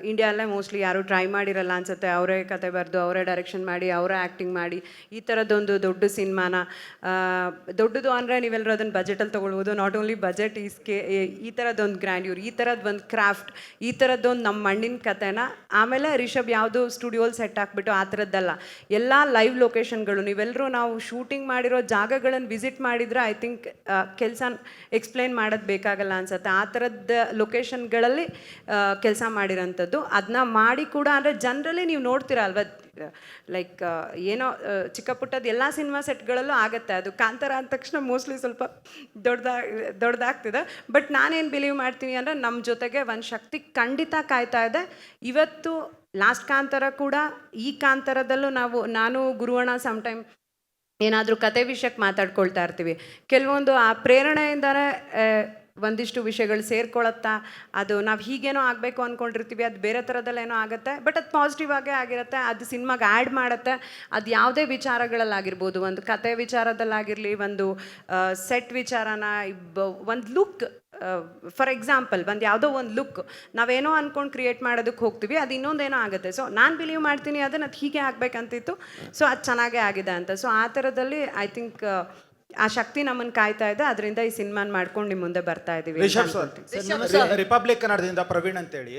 ಇಂಡಿಯಾದಲ್ಲೇ ಮೋಸ್ಟ್ಲಿ ಯಾರೂ ಟ್ರೈ ಮಾಡಿರಲ್ಲ ಅನ್ಸುತ್ತೆ, ಅವರೇ ಕತೆ ಬರೆದು ಅವರೇ ಡೈರೆಕ್ಷನ್ ಮಾಡಿ ಅವರೇ ಆ್ಯಕ್ಟಿಂಗ್ ಮಾಡಿ ಈ ಥರದ್ದೊಂದು ದೊಡ್ಡ ಸಿನಿಮಾನ, ದೊಡ್ಡದು ಅಂದರೆ ನೀವೆಲ್ಲರೂ ಅದನ್ನು ಬಜೆಟಲ್ಲಿ ತೊಗೊಳ್ಬೋದು. ನಾಟ್ ಓನ್ಲಿ ಬಜೆಟ್, ಈ ಥರದ್ದೊಂದು ಗ್ರ್ಯಾಂಡ್ಯೂರ್, ಈ ಥರದ್ದು ಒಂದು ಕ್ರಾಫ್ಟ್, ಈ ಥರದ್ದೊಂದು ನಮ್ಮ ಮಣ್ಣಿನ ಕತೆನ. ಆಮೇಲೆ ರಿಷಬ್ ಯಾವುದು ಸ್ಟುಡಿಯೋಲ್ಲಿ ಸೆಟ್ ಹಾಕ್ಬಿಟ್ಟು ಆ ಥರದ್ದಲ್ಲ, ಎಲ್ಲ ಲೈವ್ ಲೊಕೇಶನ್ಗಳು. ನೀವೆಲ್ಲರೂ ನಾವು ಶೂಟಿಂಗ್ ಮಾಡಿರೋ ಜಾಗಗಳನ್ನು ವಿಸಿಟ್ ಮಾಡಿದರೆ ಐ ಥಿಂಕ್ ಕೆಲಸ ಎಕ್ಸ್ಪ್ಲೇನ್ ಮಾಡೋದು ಬೇಕಾಗಲ್ಲ ಅನ್ಸುತ್ತೆ. ಆ ಥರದ್ದು ಲೊಕೇಶನ್ಗಳಲ್ಲಿ ಕೆಲಸ ಮಾಡಿರೋಂಥದ್ದು. ಅದನ್ನ ಮಾಡಿ ಕೂಡ ಅಂದರೆ ಜನರಲಿ ನೀವು ನೋಡ್ತೀರ ಅಲ್ವಾ, ಲೈಕ್ ಏನೋ ಚಿಕ್ಕ ಪುಟ್ಟದ್ದು ಎಲ್ಲ ಸಿನಿಮಾ ಸೆಟ್ಗಳಲ್ಲೂ ಆಗುತ್ತೆ. ಅದು ಕಾಂತಾರ ಅಂದ ತಕ್ಷಣ ಮೋಸ್ಟ್ಲಿ ಸ್ವಲ್ಪ ದೊಡ್ಡದಾಗ್ತಿದೆ. ಬಟ್ ನಾನೇನು ಬಿಲೀವ್ ಮಾಡ್ತೀನಿ ಅಂದರೆ, ನಮ್ಮ ಜೊತೆಗೆ ಒಂದು ಶಕ್ತಿ ಖಂಡಿತ ಕಾಯ್ತಾ ಇದೆ. ಇವತ್ತು ಲಾಸ್ಟ್ ಕಾಂತಾರ ಕೂಡ, ಈ ಕಾಂತಾರದಲ್ಲೂ ನಾನು ಗುರುವಣ್ಣ ಸಮ್ಟೈಮ್ ಏನಾದರೂ ಕತೆ ವಿಷಯಕ್ಕೆ ಮಾತಾಡ್ಕೊಳ್ತಾ ಇರ್ತೀವಿ. ಕೆಲವೊಂದು ಆ ಪ್ರೇರಣೆಯಿಂದನೇ ಒಂದಿಷ್ಟು ವಿಷಯಗಳು ಸೇರ್ಕೊಳತ್ತಾ, ಅದು ನಾವು ಹೀಗೇನೋ ಆಗಬೇಕು ಅಂದ್ಕೊಂಡಿರ್ತೀವಿ, ಅದು ಬೇರೆ ಥರದಲ್ಲೇನೋ ಆಗುತ್ತೆ. ಬಟ್ ಅದು ಪಾಸಿಟಿವ್ ಆಗೇ ಆಗಿರುತ್ತೆ, ಅದು ಸಿನಿಮಾಗೆ ಆ್ಯಡ್ ಮಾಡುತ್ತೆ. ಅದು ಯಾವುದೇ ವಿಚಾರಗಳಲ್ಲಾಗಿರ್ಬೋದು, ಒಂದು ಕತೆ ವಿಚಾರದಲ್ಲಾಗಿರಲಿ, ಒಂದು ಸೆಟ್ ವಿಚಾರನ, ಒಂದು ಲುಕ್, ಫಾರ್ ಎಕ್ಸಾಂಪಲ್ ಒಂದು ಯಾವುದೋ ಒಂದು ಲುಕ್ ನಾವೇನೋ ಅಂದ್ಕೊಂಡು ಕ್ರಿಯೇಟ್ ಮಾಡೋದಕ್ಕೆ ಹೋಗ್ತೀವಿ, ಅದು ಇನ್ನೊಂದೇನೋ ಆಗುತ್ತೆ. ಸೊ ನಾನು ಬಿಲೀವ್ ಮಾಡ್ತೀನಿ ಅದನ್ನು ಅದು ಹೀಗೆ ಆಗಬೇಕಂತಿತ್ತು, ಸೊ ಅದು ಚೆನ್ನಾಗೇ ಆಗಿದೆ ಅಂತ. ಸೊ ಆ ಥರದಲ್ಲಿ ಐ ಥಿಂಕ್ ಆ ಶಕ್ತಿ ನಮ್ಮನ್ನು ಕಾಯ್ತಾ ಇದೆ. ಅದರಿಂದ ಈ ಸಿನಿಮಾನ ಮಾಡ್ಕೊಂಡು ನಿಮ್ಮ ಮುಂದೆ ಬರ್ತಾ ಇದ್ದೀವಿ. ರಿಪಬ್ಲಿಕ್ ಕನ್ನಡದಿಂದ ಪ್ರವೀಣ್ ಅಂತೇಳಿ.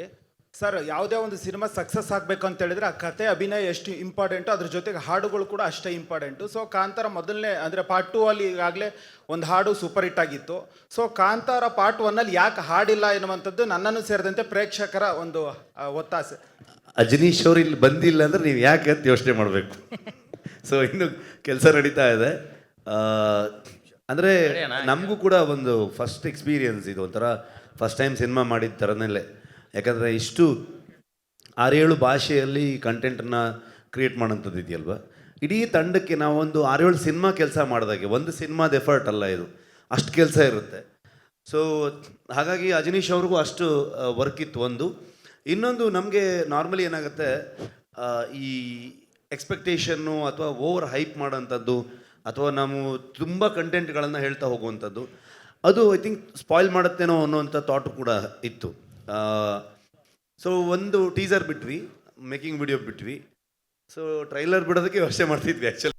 ಸರ್, ಯಾವುದೇ ಒಂದು ಸಿನಿಮಾ ಸಕ್ಸಸ್ ಆಗಬೇಕು ಅಂತ ಹೇಳಿದ್ರೆ ಆ ಕತೆ ಅಭಿನಯ ಎಷ್ಟು ಇಂಪಾರ್ಟೆಂಟು, ಅದ್ರ ಜೊತೆಗೆ ಹಾಡುಗಳು ಕೂಡ ಅಷ್ಟೇ ಇಂಪಾರ್ಟೆಂಟು. ಸೊ ಕಾಂತಾರ ಮೊದಲನೇ ಅಂದರೆ ಪಾರ್ಟ್ 2 ಅಲ್ಲಿ ಈಗಾಗಲೇ ಒಂದು ಹಾಡು ಸೂಪರ್ ಹಿಟ್ ಆಗಿತ್ತು. ಸೊ ಕಾಂತಾರ ಪಾರ್ಟ್ 1 ಅಲ್ಲಿ ಯಾಕೆ ಹಾಡಿಲ್ಲ ಎನ್ನುವಂಥದ್ದು ನನ್ನನ್ನು ಸೇರಿದಂತೆ ಪ್ರೇಕ್ಷಕರ ಒಂದು ಒತ್ತಾಸೆ. ಅಜನೀಶ್ ಅವ್ರು ಇಲ್ಲಿ ಬಂದಿಲ್ಲ ಅಂದರೆ ನೀವು ಯಾಕೆ ಅಂತ ಯೋಚನೆ ಮಾಡಬೇಕು. ಸೊ ಇನ್ನು ಕೆಲಸ ನಡೀತಾ ಇದೆ. ಅಂದರೆ ನಮಗೂ ಕೂಡ ಒಂದು ಫಸ್ಟ್ ಎಕ್ಸ್ಪೀರಿಯನ್ಸ್ ಇದು, ಒಂಥರ ಫಸ್ಟ್ ಟೈಮ್ ಸಿನಿಮಾ ಮಾಡಿದ ಥರನಲ್ಲೇ. ಯಾಕಂದರೆ ಇಷ್ಟು 6-7 ಭಾಷೆಯಲ್ಲಿ ಕಂಟೆಂಟನ್ನು ಕ್ರಿಯೇಟ್ ಮಾಡೋಂಥದ್ದು ಇದೆಯಲ್ವ. ಇಡೀ ತಂಡಕ್ಕೆ ನಾವೊಂದು 6-7 ಸಿನಿಮಾ ಕೆಲಸ ಮಾಡಿದಾಗೆ, ಒಂದು ಸಿನಿಮಾದ ಎಫರ್ಟ್ ಅಲ್ಲ ಇದು. ಅಷ್ಟು ಕೆಲಸ ಇರುತ್ತೆ. ಸೊ ಹಾಗಾಗಿ ಅಜನೀಶ್ ಅವ್ರಿಗೂ ಅಷ್ಟು ವರ್ಕ್ ಇತ್ತು ಒಂದು. ಇನ್ನೊಂದು ನಮಗೆ ನಾರ್ಮಲಿ ಏನಾಗುತ್ತೆ, ಈ ಎಕ್ಸ್ಪೆಕ್ಟೇಷನ್ನು ಅಥವಾ ಓವರ್ ಹೈಪ್ ಮಾಡೋಂಥದ್ದು ಅಥವಾ ನಾವು ತುಂಬ ಕಂಟೆಂಟ್ಗಳನ್ನು ಹೇಳ್ತಾ ಹೋಗುವಂಥದ್ದು, ಅದು ಐ ಥಿಂಕ್ ಸ್ಪಾಯ್ಲ್ ಮಾಡುತ್ತೇನೋ ಅನ್ನೋವಂಥ ಥಾಟು ಕೂಡ ಇತ್ತು. ಸೊ ಒಂದು ಟೀಸರ್ ಬಿಟ್ವಿ, ಮೇಕಿಂಗ್ ವಿಡಿಯೋ ಬಿಟ್ವಿ. ಸೊ ಟ್ರೈಲರ್ ಬಿಡೋದಕ್ಕೆ ಯೋಚನೆ ಮಾಡ್ತಿದ್ವಿ ಆ್ಯಕ್ಚುಲಿ.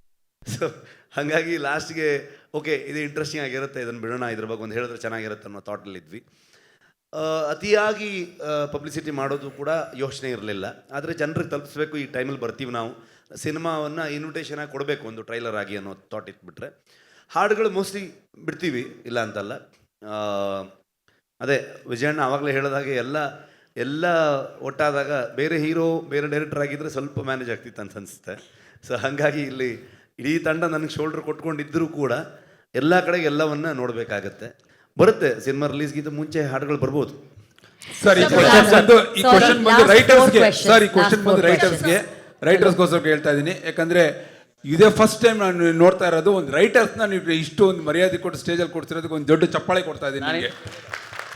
ಸೊ ಹಾಗಾಗಿ ಲಾಸ್ಟ್ಗೆ ಓಕೆ ಇದು ಇಂಟ್ರೆಸ್ಟಿಂಗ್ ಆಗಿರುತ್ತೆ, ಇದನ್ನು ಬಿಡೋಣ, ಇದ್ರ ಬಗ್ಗೆ ಒಂದು ಹೇಳಿದ್ರೆ ಚೆನ್ನಾಗಿರುತ್ತೆ ಅನ್ನೋ ಥಾಟಲ್ಲಿದ್ವಿ. ಅತಿಯಾಗಿ ಪಬ್ಲಿಸಿಟಿ ಮಾಡೋದು ಕೂಡ ಯೋಚನೆ ಇರಲಿಲ್ಲ. ಆದರೆ ಜನರಿಗೆ ತಲುಪಿಸ್ಬೇಕು, ಈ ಟೈಮಲ್ಲಿ ಬರ್ತೀವಿ ನಾವು, ಸಿನಿಮಾವನ್ನು ಇನ್ವಿಟೇಷನಾಗಿ ಕೊಡಬೇಕು ಒಂದು ಟ್ರೈಲರ್ ಆಗಿ ಅನ್ನೋ ಥಾಟ್ ಇಟ್ಬಿಟ್ರೆ. ಹಾಡುಗಳು ಮೋಸ್ಟ್ಲಿ ಬಿಡ್ತೀವಿ, ಇಲ್ಲ ಅಂತಲ್ಲ. ಅದೇ ವಿಜಯಣ್ಣ ಆವಾಗಲೇ ಹೇಳಿದಾಗೆ ಎಲ್ಲ ಒಟ್ಟಾದಾಗ ಬೇರೆ ಹೀರೋ ಬೇರೆ ಡೈರೆಕ್ಟರ್ ಆಗಿದ್ದರೆ ಸ್ವಲ್ಪ ಮ್ಯಾನೇಜ್ ಆಗ್ತಿತ್ತು ಅಂತ ಅನಿಸುತ್ತೆ. ಸೊ ಹಾಗಾಗಿ ಇಲ್ಲಿ ಇಡೀ ತಂಡ ನನಗೆ ಶೋಲ್ಡ್ರ್ ಕೊಟ್ಕೊಂಡಿದ್ದರೂ ಕೂಡ ಎಲ್ಲ ಕಡೆಗೆ ಎಲ್ಲವನ್ನ ನೋಡಬೇಕಾಗತ್ತೆ. ಬರುತ್ತೆ, ಸಿನಿಮಾ ರಿಲೀಸ್ಗಿಂತ ಮುಂಚೆ ಹಾಡುಗಳು ಬರ್ಬೋದು. ಸರ್ ಈ ಕ್ವಶನ್ ಬಂದು ರೈಟರ್ಸ್ಗೋಸ್ಕರ ಹೇಳ್ತಾ ಇದ್ದೀನಿ. ಯಾಕಂದರೆ ಇದೇ ಫಸ್ಟ್ ಟೈಮ್ ನಾನು ನೋಡ್ತಾ ಇರೋದು ಒಂದು ರೈಟರ್ಸ್ನ ನೀವು ಇಷ್ಟು ಒಂದು ಮರ್ಯಾದೆ ಕೊಟ್ಟು ಸ್ಟೇಜಲ್ಲಿ ಕೊಡ್ತಿರೋದಕ್ಕೆ ಒಂದು ದೊಡ್ಡ ಚಪ್ಪಾಳೆ ಕೊಡ್ತಾ ಇದ್ದೀನಿ ನನಗೆ.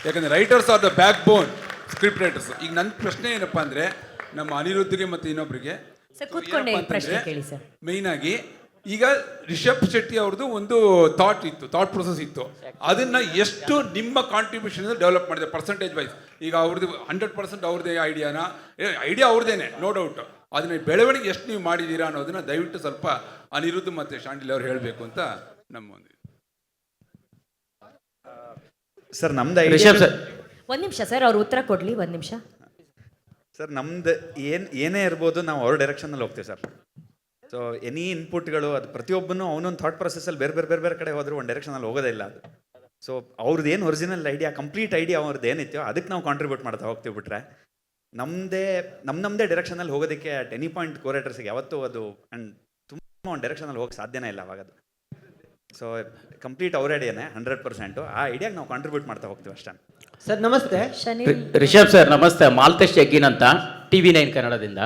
ಯಾಕಂದರೆ writers are the back bone, script writers. ಈಗ ನನ್ನ ಪ್ರಶ್ನೆ ಏನಪ್ಪ ಅಂದರೆ, ನಮ್ಮ ಅನಿರುದ್ಧಿಗೆ ಮತ್ತು ಇನ್ನೊಬ್ಬರಿಗೆ ಮೇಯ್ನಾಗಿ ಈಗ ರಿಷಬ್ ಶೆಟ್ಟಿ ಅವ್ರದ್ದು ಒಂದು ಥಾಟ್ ಪ್ರೊಸೆಸ್ ಇತ್ತು. ಅದನ್ನ ಎಷ್ಟು ನಿಮ್ಮ ಕಾಂಟ್ರಿಬ್ಯೂಷನ್ ಡೆವಲಪ್ ಮಾಡಿದೆ ಪರ್ಸೆಂಟೇಜ್ ವೈಸ್? ಈಗ ಅವ್ರದ್ದು 100% ಅವ್ರದ್ದೇ ಐಡಿಯಾ ಅವ್ರದ್ದೇನೆ, ನೋ ಡೌಟ್. ಅದನ್ನ ಬೆಳವಣಿಗೆ ಎಷ್ಟು ನೀವು ಮಾಡಿದ್ದೀರಾ ಅನ್ನೋದನ್ನ ದಯವಿಟ್ಟು ಸ್ವಲ್ಪ ಅನಿರುದ್ಧ್ ಮತ್ತು ಶಾಂಡಿಲ್ ಅವ್ರು ಹೇಳಬೇಕು ಅಂತ ನಮ್ಮ ಒಂದು. ಸರ್ ನಮ್ದು ಒಂದು ನಿಮಿಷ ಸರ್, ಅವ್ರು ಉತ್ತರ ಕೊಡ್ಲಿ, ಒಂದು ನಿಮಿಷ ಸರ್. ನಮ್ದು ಏನೇ ಇರ್ಬೋದು, ನಾವು ಅವ್ರ ಡೈರೆಕ್ಷನಲ್ಲಿ ಹೋಗ್ತೀವಿ ಸರ್. ಸೊ ಎನಿ ಇನ್ಪುಟ್ಗಳು ಅದು ಪ್ರತಿಯೊಬ್ಬನು ಅವನೊಂದು ಥಾಟ್ ಪ್ರೊಸೆಸ್ಸಲ್ಲಿ ಬೇರೆ ಕಡೆ ಹೋದ್ರೆ ಒಂದು ಡೈರೆಕ್ಷನಲ್ಲಿ ಹೋಗೋದೇ ಇಲ್ಲ ಅದು. ಸೊ ಅವ್ರದ್ದು ಏನು ಒರಿಜಿನಲ್ ಐಡಿಯಾ, ಕಂಪ್ಲೀಟ್ ಐಡಿಯಾ ಅವ್ರದ್ದು ಏನಿತ್ತು ಅದಕ್ಕೆ ನಾವು ಕಾಂಟ್ರಿಬ್ಯೂಟ್ ಮಾಡ್ತಾ ಹೋಗ್ತೀವಿ. ಬಿಟ್ರೆ ನಮ್ಮದೇ ಡೈರೆಕ್ಷನಲ್ಲಿ ಹೋಗೋದಕ್ಕೆ ಅಟ್ ಎನಿ ಪಾಯಿಂಟ್ ಕೋರೇಟರ್ಸ್ಗೆ ಯಾವತ್ತೂ ಅದು ಆ್ಯಂಡ್ ತುಂಬ ಒಂದು ಡೈರೆಕ್ಷನಲ್ಲಿ ಹೋಗಕ್ಕೆ ಸಾಧ್ಯನೇ ಇಲ್ಲ ಅವಾಗ ಅದು. ಸೊ ಕಂಪ್ಲೀಟ್ ಅವ್ರ ಐಡಿಯಾನೇ 100%. ಆ ಐಡಿಯಾಗೆ ನಾವು ಕಾಂಟ್ರಿಬ್ಯೂಟ್ ಮಾಡ್ತಾ ಹೋಗ್ತೀವಿ ಅಷ್ಟೇ. ಸರ್ ನಮಸ್ತೆ. ರಿಷಬ್ ಸರ್ ನಮಸ್ತೆ. ಮಾಲ್ತೇಶ್ ಯಗ್ಗಿನ್ ಅಂತ, TV9 ಕನ್ನಡದಿಂದ.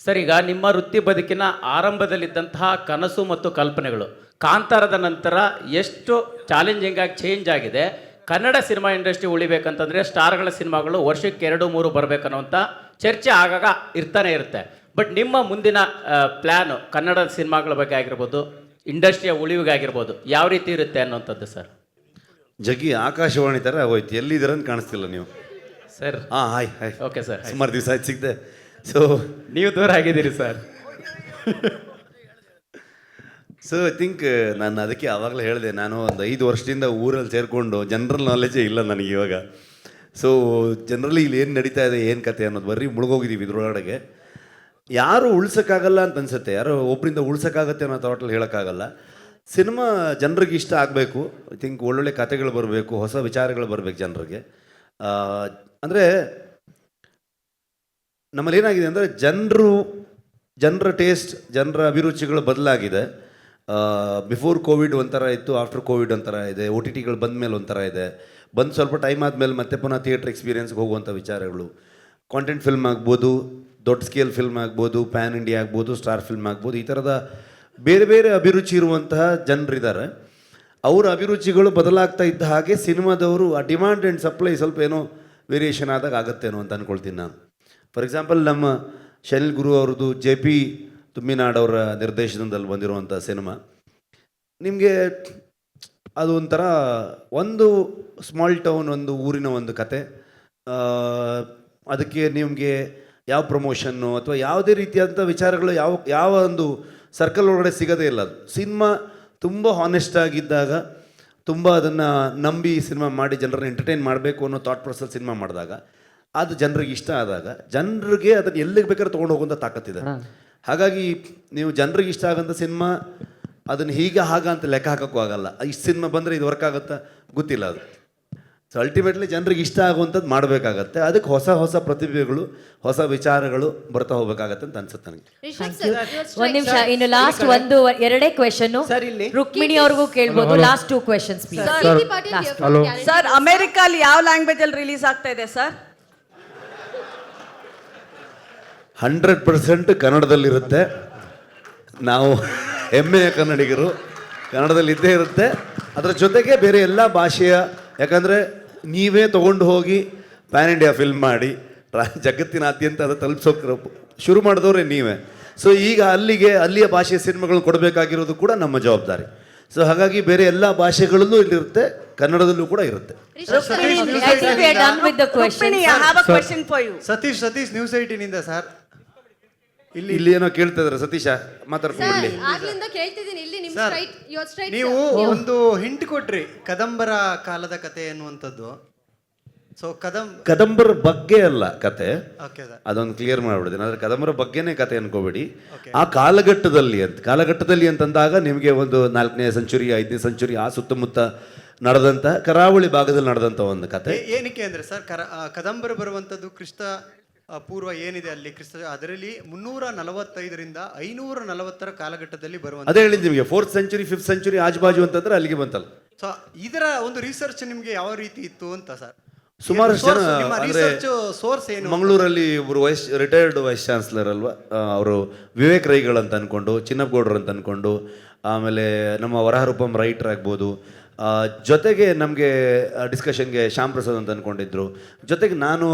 ಸರ್, ಈಗ ನಿಮ್ಮ ವೃತ್ತಿ ಬದುಕಿನ ಆರಂಭದಲ್ಲಿದ್ದಂತಹ ಕನಸು ಮತ್ತು ಕಲ್ಪನೆಗಳು ಕಾಂತಾರದ ನಂತರ ಎಷ್ಟು ಚಾಲೆಂಜಿಂಗ್ ಆಗಿ ಚೇಂಜ್ ಆಗಿದೆ. ಕನ್ನಡ ಸಿನಿಮಾ ಇಂಡಸ್ಟ್ರಿ ಉಳಿಬೇಕಂತಂದರೆ ಸ್ಟಾರ್ಗಳ ಸಿನಿಮಾಗಳು ವರ್ಷಕ್ಕೆ 2-3 ಬರಬೇಕನ್ನುವಂಥ ಚರ್ಚೆ ಆಗಾಗ ಇರ್ತಾನೆ ಇರುತ್ತೆ. ಬಟ್ ನಿಮ್ಮ ಮುಂದಿನ ಪ್ಲ್ಯಾನು ಕನ್ನಡ ಸಿನಿಮಾಗಳ ಬಗ್ಗೆ ಆಗಿರ್ಬೋದು, ಇಂಡಸ್ಟ್ರಿಯ ಉಳಿವಿಗಾಗಿರ್ಬೋದು, ಯಾವ ರೀತಿ ಇರುತ್ತೆ ಅನ್ನೋಂಥದ್ದು ಸರ್? ಜಗ್ಗಿ ಆಕಾಶವಾಣಿ ಥರ ಹೋಯ್ತು, ಎಲ್ಲಿದ್ದೀರಂತ ಕಾಣಿಸ್ತಿಲ್ಲ ನೀವು ಸರ್. ಹಾಯ್ ಓಕೆ ಸರ್, ಸುಮಾರು ದಿವಸ ಆಯ್ತು ಸಿಗ್ದೆ. ಸೊ ನೀವು ದೂರ ಆಗಿದ್ದೀರಿ ಸರ್. ಸೊ ಐ ಥಿಂಕ್ ನಾನು ಅದಕ್ಕೆ ಆವಾಗಲೇ ಹೇಳಿದೆ, ನಾನು ಒಂದು 5 ವರ್ಷದಿಂದ ಊರಲ್ಲಿ ಸೇರಿಕೊಂಡು ಜನರಲ್ ನಾಲೆಜೇ ಇಲ್ಲ ನನಗೆ ಇವಾಗ. ಸೊ ಜನರಲಿ ಇಲ್ಲಿ ಏನು ನಡೀತಾ ಇದೆ, ಏನು ಕತೆ ಅನ್ನೋದು ಬರೀ ಮುಳುಗೋಗಿದ್ದೀವಿ ಇದ್ರೊಳಗಡೆಗೆ. ಯಾರು ಉಳ್ಸೋಕ್ಕಾಗಲ್ಲ ಅಂತ ಅನ್ಸುತ್ತೆ, ಯಾರೋ ಒಬ್ಬರಿಂದ ಉಳ್ಸೋಕ್ಕಾಗತ್ತೆ ಅನ್ನೋ ಥಾಟಲ್ಲಿ ಹೇಳೋಕ್ಕಾಗಲ್ಲ. ಸಿನಿಮಾ ಜನರಿಗೆ ಇಷ್ಟ ಆಗಬೇಕು. ಐ ಥಿಂಕ್ ಒಳ್ಳೊಳ್ಳೆ ಕತೆಗಳು ಬರಬೇಕು, ಹೊಸ ವಿಚಾರಗಳು ಬರಬೇಕು ಜನರಿಗೆ. ಅಂದರೆ ನಮ್ಮಲ್ಲಿ ಏನಾಗಿದೆ ಅಂದರೆ ಜನರ ಟೇಸ್ಟ್, ಜನರ ಅಭಿರುಚಿಗಳು ಬದಲಾಗಿದೆ. ಬಿಫೋರ್ ಕೋವಿಡ್ ಒಂಥರ ಇತ್ತು, ಆಫ್ಟರ್ ಕೋವಿಡ್ ಒಂಥರ ಇದೆ, OTTಗಳು ಬಂದ ಮೇಲೆ ಒಂಥರ ಇದೆ. ಬಂದು ಸ್ವಲ್ಪ ಟೈಮ್ ಆದಮೇಲೆ ಮತ್ತೆ ಪುನಃ ಥಿಯೇಟ್ರ್ ಎಕ್ಸ್ಪೀರಿಯನ್ಸ್ಗೆ ಹೋಗುವಂಥ ವಿಚಾರಗಳು. ಕಾಂಟೆಂಟ್ ಫಿಲ್ಮ್ ಆಗ್ಬೋದು, ದೊಡ್ಡ ಸ್ಕೇಲ್ ಫಿಲ್ಮ್ ಆಗ್ಬೋದು, ಪ್ಯಾನ್ ಇಂಡಿಯಾ ಆಗ್ಬೋದು, ಸ್ಟಾರ್ ಫಿಲ್ಮ್ ಆಗ್ಬೋದು. ಈ ಥರದ ಬೇರೆ ಅಭಿರುಚಿ ಇರುವಂತಹ ಜನರಿದ್ದಾರೆ. ಅವರ ಅಭಿರುಚಿಗಳು ಬದಲಾಗ್ತಾ ಇದ್ದ ಹಾಗೆ ಸಿನಿಮಾದವರು ಆ ಡಿಮಾಂಡ್ ಆ್ಯಂಡ್ ಸಪ್ಲೈ ಸ್ವಲ್ಪ ಏನೋ ವೇರಿಯೇಷನ್ ಆದಾಗ ಆಗುತ್ತೇನೋ ಅಂತ ಅಂದ್ಕೊಳ್ತೀನಿ ನಾನು. ಫಾರ್ ಎಕ್ಸಾಂಪಲ್ ನಮ್ಮ ಶನಿಲ್ ಗುರು ಅವ್ರದ್ದು JP ತುಮ್ಮಿನಾಡ್ ಅವರ ನಿರ್ದೇಶನದಲ್ಲಿ ಬಂದಿರುವಂಥ ಸಿನಿಮಾ, ನಿಮಗೆ ಅದು ಒಂಥರ ಒಂದು ಸ್ಮಾಲ್ ಟೌನ್, ಒಂದು ಊರಿನ ಒಂದು ಕತೆ. ಅದಕ್ಕೆ ನಿಮಗೆ ಯಾವ ಪ್ರಮೋಷನ್ನು ಅಥವಾ ಯಾವುದೇ ರೀತಿಯಾದಂಥ ವಿಚಾರಗಳು ಯಾವ ಒಂದು ಸರ್ಕಲ್ ಒಳಗಡೆ ಸಿಗೋದೇ ಇಲ್ಲ. ಅದು ಸಿನಿಮಾ ತುಂಬ ಹಾನೆಸ್ಟ್ ಆಗಿದ್ದಾಗ, ತುಂಬ ಅದನ್ನು ನಂಬಿ ಸಿನಿಮಾ ಮಾಡಿ ಜನರನ್ನ ಎಂಟರ್ಟೈನ್ ಮಾಡಬೇಕು ಅನ್ನೋ ಥಾಟ್ ಪ್ರೊಸೆಸ್ ಸಿನಿಮಾ ಮಾಡಿದಾಗ, ಅದು ಜನರಿಗೆ ಇಷ್ಟ ಆದಾಗ ಜನರಿಗೆ ಅದನ್ನು ಎಲ್ಲಿಗೆ ಬೇಕಾದ್ರೆ ತೊಗೊಂಡು ಹೋಗುವಂಥ ತಾಕತ್ತಿದೆ. ಹಾಗಾಗಿ ನೀವು ಜನರಿಗೆ ಇಷ್ಟ ಆಗೋಂಥ ಸಿನಿಮಾ ಅದನ್ನು ಹಾಗ ಅಂತ ಲೆಕ್ಕ ಹಾಕೋಕ್ಕೂ ಆಗಲ್ಲ. ಇಷ್ಟು ಸಿನಿಮಾ ಬಂದರೆ ಇದು ವರ್ಕ್ ಆಗುತ್ತಾ ಗೊತ್ತಿಲ್ಲ ಅದು. ಸೊ ಅಲ್ಟಿಮೇಟ್ಲಿ ಜನರಿಗೆ ಇಷ್ಟ ಆಗುವಂಥದ್ದು ಮಾಡಬೇಕಾಗತ್ತೆ. ಅದಕ್ಕೆ ಹೊಸ ಪ್ರತಿಭೆಗಳು, ಹೊಸ ವಿಚಾರಗಳು ಬರ್ತಾ ಹೋಗ್ಬೇಕಾಗತ್ತೆ ಅಂತ ಅನ್ಸುತ್ತೆ ನನಗೆ. ಒಂದು ನಿಮಿಷ, ಇನ್ನು ಲಾಸ್ಟ್ ಎರಡೇ ಕ್ವೆಶನ್ ರುಕ್ಮಿಣಿ ಅವ್ರಿಗೂ ಕೇಳ್ಬೋದು. Last 2 questions please. ಸರ್, ಅಮೆರಿಕಲ್ಲಿ ಯಾವ ಲ್ಯಾಂಗ್ವೇಜ್ ಅಲ್ಲಿ ರಿಲೀಸ್ ಆಗ್ತಾ ಇದೆ ಸರ್? 100% ಕನ್ನಡದಲ್ಲಿರುತ್ತೆ. ನಾವು ಹೆಮ್ಮೆಯ ಕನ್ನಡಿಗರು, ಕನ್ನಡದಲ್ಲಿ ಇದ್ದೇ ಇರುತ್ತೆ. ಅದರ ಜೊತೆಗೆ ಬೇರೆ ಎಲ್ಲ ಭಾಷೆಯ, ಯಾಕಂದರೆ ನೀವೇ ತೊಗೊಂಡು ಹೋಗಿ ಪ್ಯಾನ್ ಇಂಡಿಯಾ ಫಿಲ್ಮ್ ಮಾಡಿ ಜಗತ್ತಿನಾದ್ಯಂತ ಅದು ತಲುಪಿಸೋಕೆ ಶುರು ಮಾಡಿದವ್ರೆ ನೀವೇ. ಸೊ ಈಗ ಅಲ್ಲಿಯ ಭಾಷೆಯ ಸಿನಿಮಾಗಳನ್ನ ಕೊಡಬೇಕಾಗಿರೋದು ಕೂಡ ನಮ್ಮ ಜವಾಬ್ದಾರಿ. ಸೊ ಹಾಗಾಗಿ ಬೇರೆ ಎಲ್ಲ ಭಾಷೆಗಳಲ್ಲೂ ಇಲ್ಲಿರುತ್ತೆ, ಕನ್ನಡದಲ್ಲೂ ಕೂಡ ಇರುತ್ತೆ. Satish news 18 sir. ಇಲ್ಲಿ ಏನೋ ಕೇಳ್ತಾ ಇದ್ದಾರೆ, ಸತೀಶ ಮಾತಾಡ್ಕೊಂಡ್ಬಿಡ್ಲಿ. ನೀವು ಒಂದು ಹಿಂಟ್ ಕೊಟ್ರಿ, ಕದಂಬರ ಕಾಲದ ಕತೆ ಅನ್ನುವಂಥದ್ದು. ಸೊ ಕದಂಬರ ಬಗ್ಗೆ ಅಲ್ಲ ಕತೆ, ಅದೊಂದು ಕ್ಲಿಯರ್ ಮಾಡ್ಬಿಡ್ತೀನಿ. ಆದರೆ ಕದಂಬರ ಬಗ್ಗೆನೇ ಕತೆ ಅನ್ಕೋಬೇಡಿ. ಆ ಕಾಲಘಟ್ಟದಲ್ಲಿ ಅಂತಂದಾಗ ನಿಮಗೆ ಒಂದು 4ನೇ ಸೆಂಚುರಿ 5ನೇ ಸೆಂಚುರಿ ಆ ಸುತ್ತಮುತ್ತ ನಡೆದಂಥ ಕರಾವಳಿ ಭಾಗದಲ್ಲಿ ನಡೆದಂಥ ಒಂದು ಕತೆ. ಏನಕ್ಕೆ ಅಂದ್ರೆ ಸರ್, ಕದಂಬರ ಬರುವಂಥದ್ದು ಕ್ರಿಸ್ತ ಪೂರ್ವ ಏನಿದೆ ಅಲ್ಲಿ ಅದರಲ್ಲಿ 345ರಿಂದ 540 ಕಾಲಘಟ್ಟದಲ್ಲಿ ಬರುವಂತ. ಅದೇ ಹೇಳಿದ್ದು ನಿಮಗೆ 4th ಸೆಂಚುರಿ 5th ಸೆಂಚುರಿ ಆಜುಬಾಜು ಅಂತಂದ್ರೆ ಅಲ್ಲಿಗೆ ಬಂತಲ್ಲ. ಸೊ ಇದರ ಒಂದು ರಿಸರ್ಚ್ ನಿಮ್ಗೆ ಯಾವ ರೀತಿ ಇತ್ತು ಅಂತ ಸರ್? ಸುಮಾರಷ್ಟು ಜನ ಅಂದರೆ ಸೋರ್ಸ್ ಏನು? ಮಂಗಳೂರಲ್ಲಿ ಒಬ್ಬರು ರಿಟೈರ್ಡ್ ವೈಸ್ ಚಾನ್ಸಲರ್ ಅಲ್ವಾ, ಅವರು ವಿವೇಕ್ ರೈಗಳು ಅಂತ ಅಂದ್ಕೊಂಡು, ಚಿನ್ನಪ್ಪಗೌಡರು ಅಂತ ಅಂದ್ಕೊಂಡು, ಆಮೇಲೆ ನಮ್ಮ ವರಹರೂಪಂ ರೈಟರ್ ಆಗ್ಬೋದು, ಜೊತೆಗೆ ನಮಗೆ ಡಿಸ್ಕಷನ್ಗೆ ಶ್ಯಾಮ್ ಪ್ರಸಾದ್ ಅಂತ ಅಂದ್ಕೊಂಡಿದ್ರು, ಜೊತೆಗೆ ನಾನು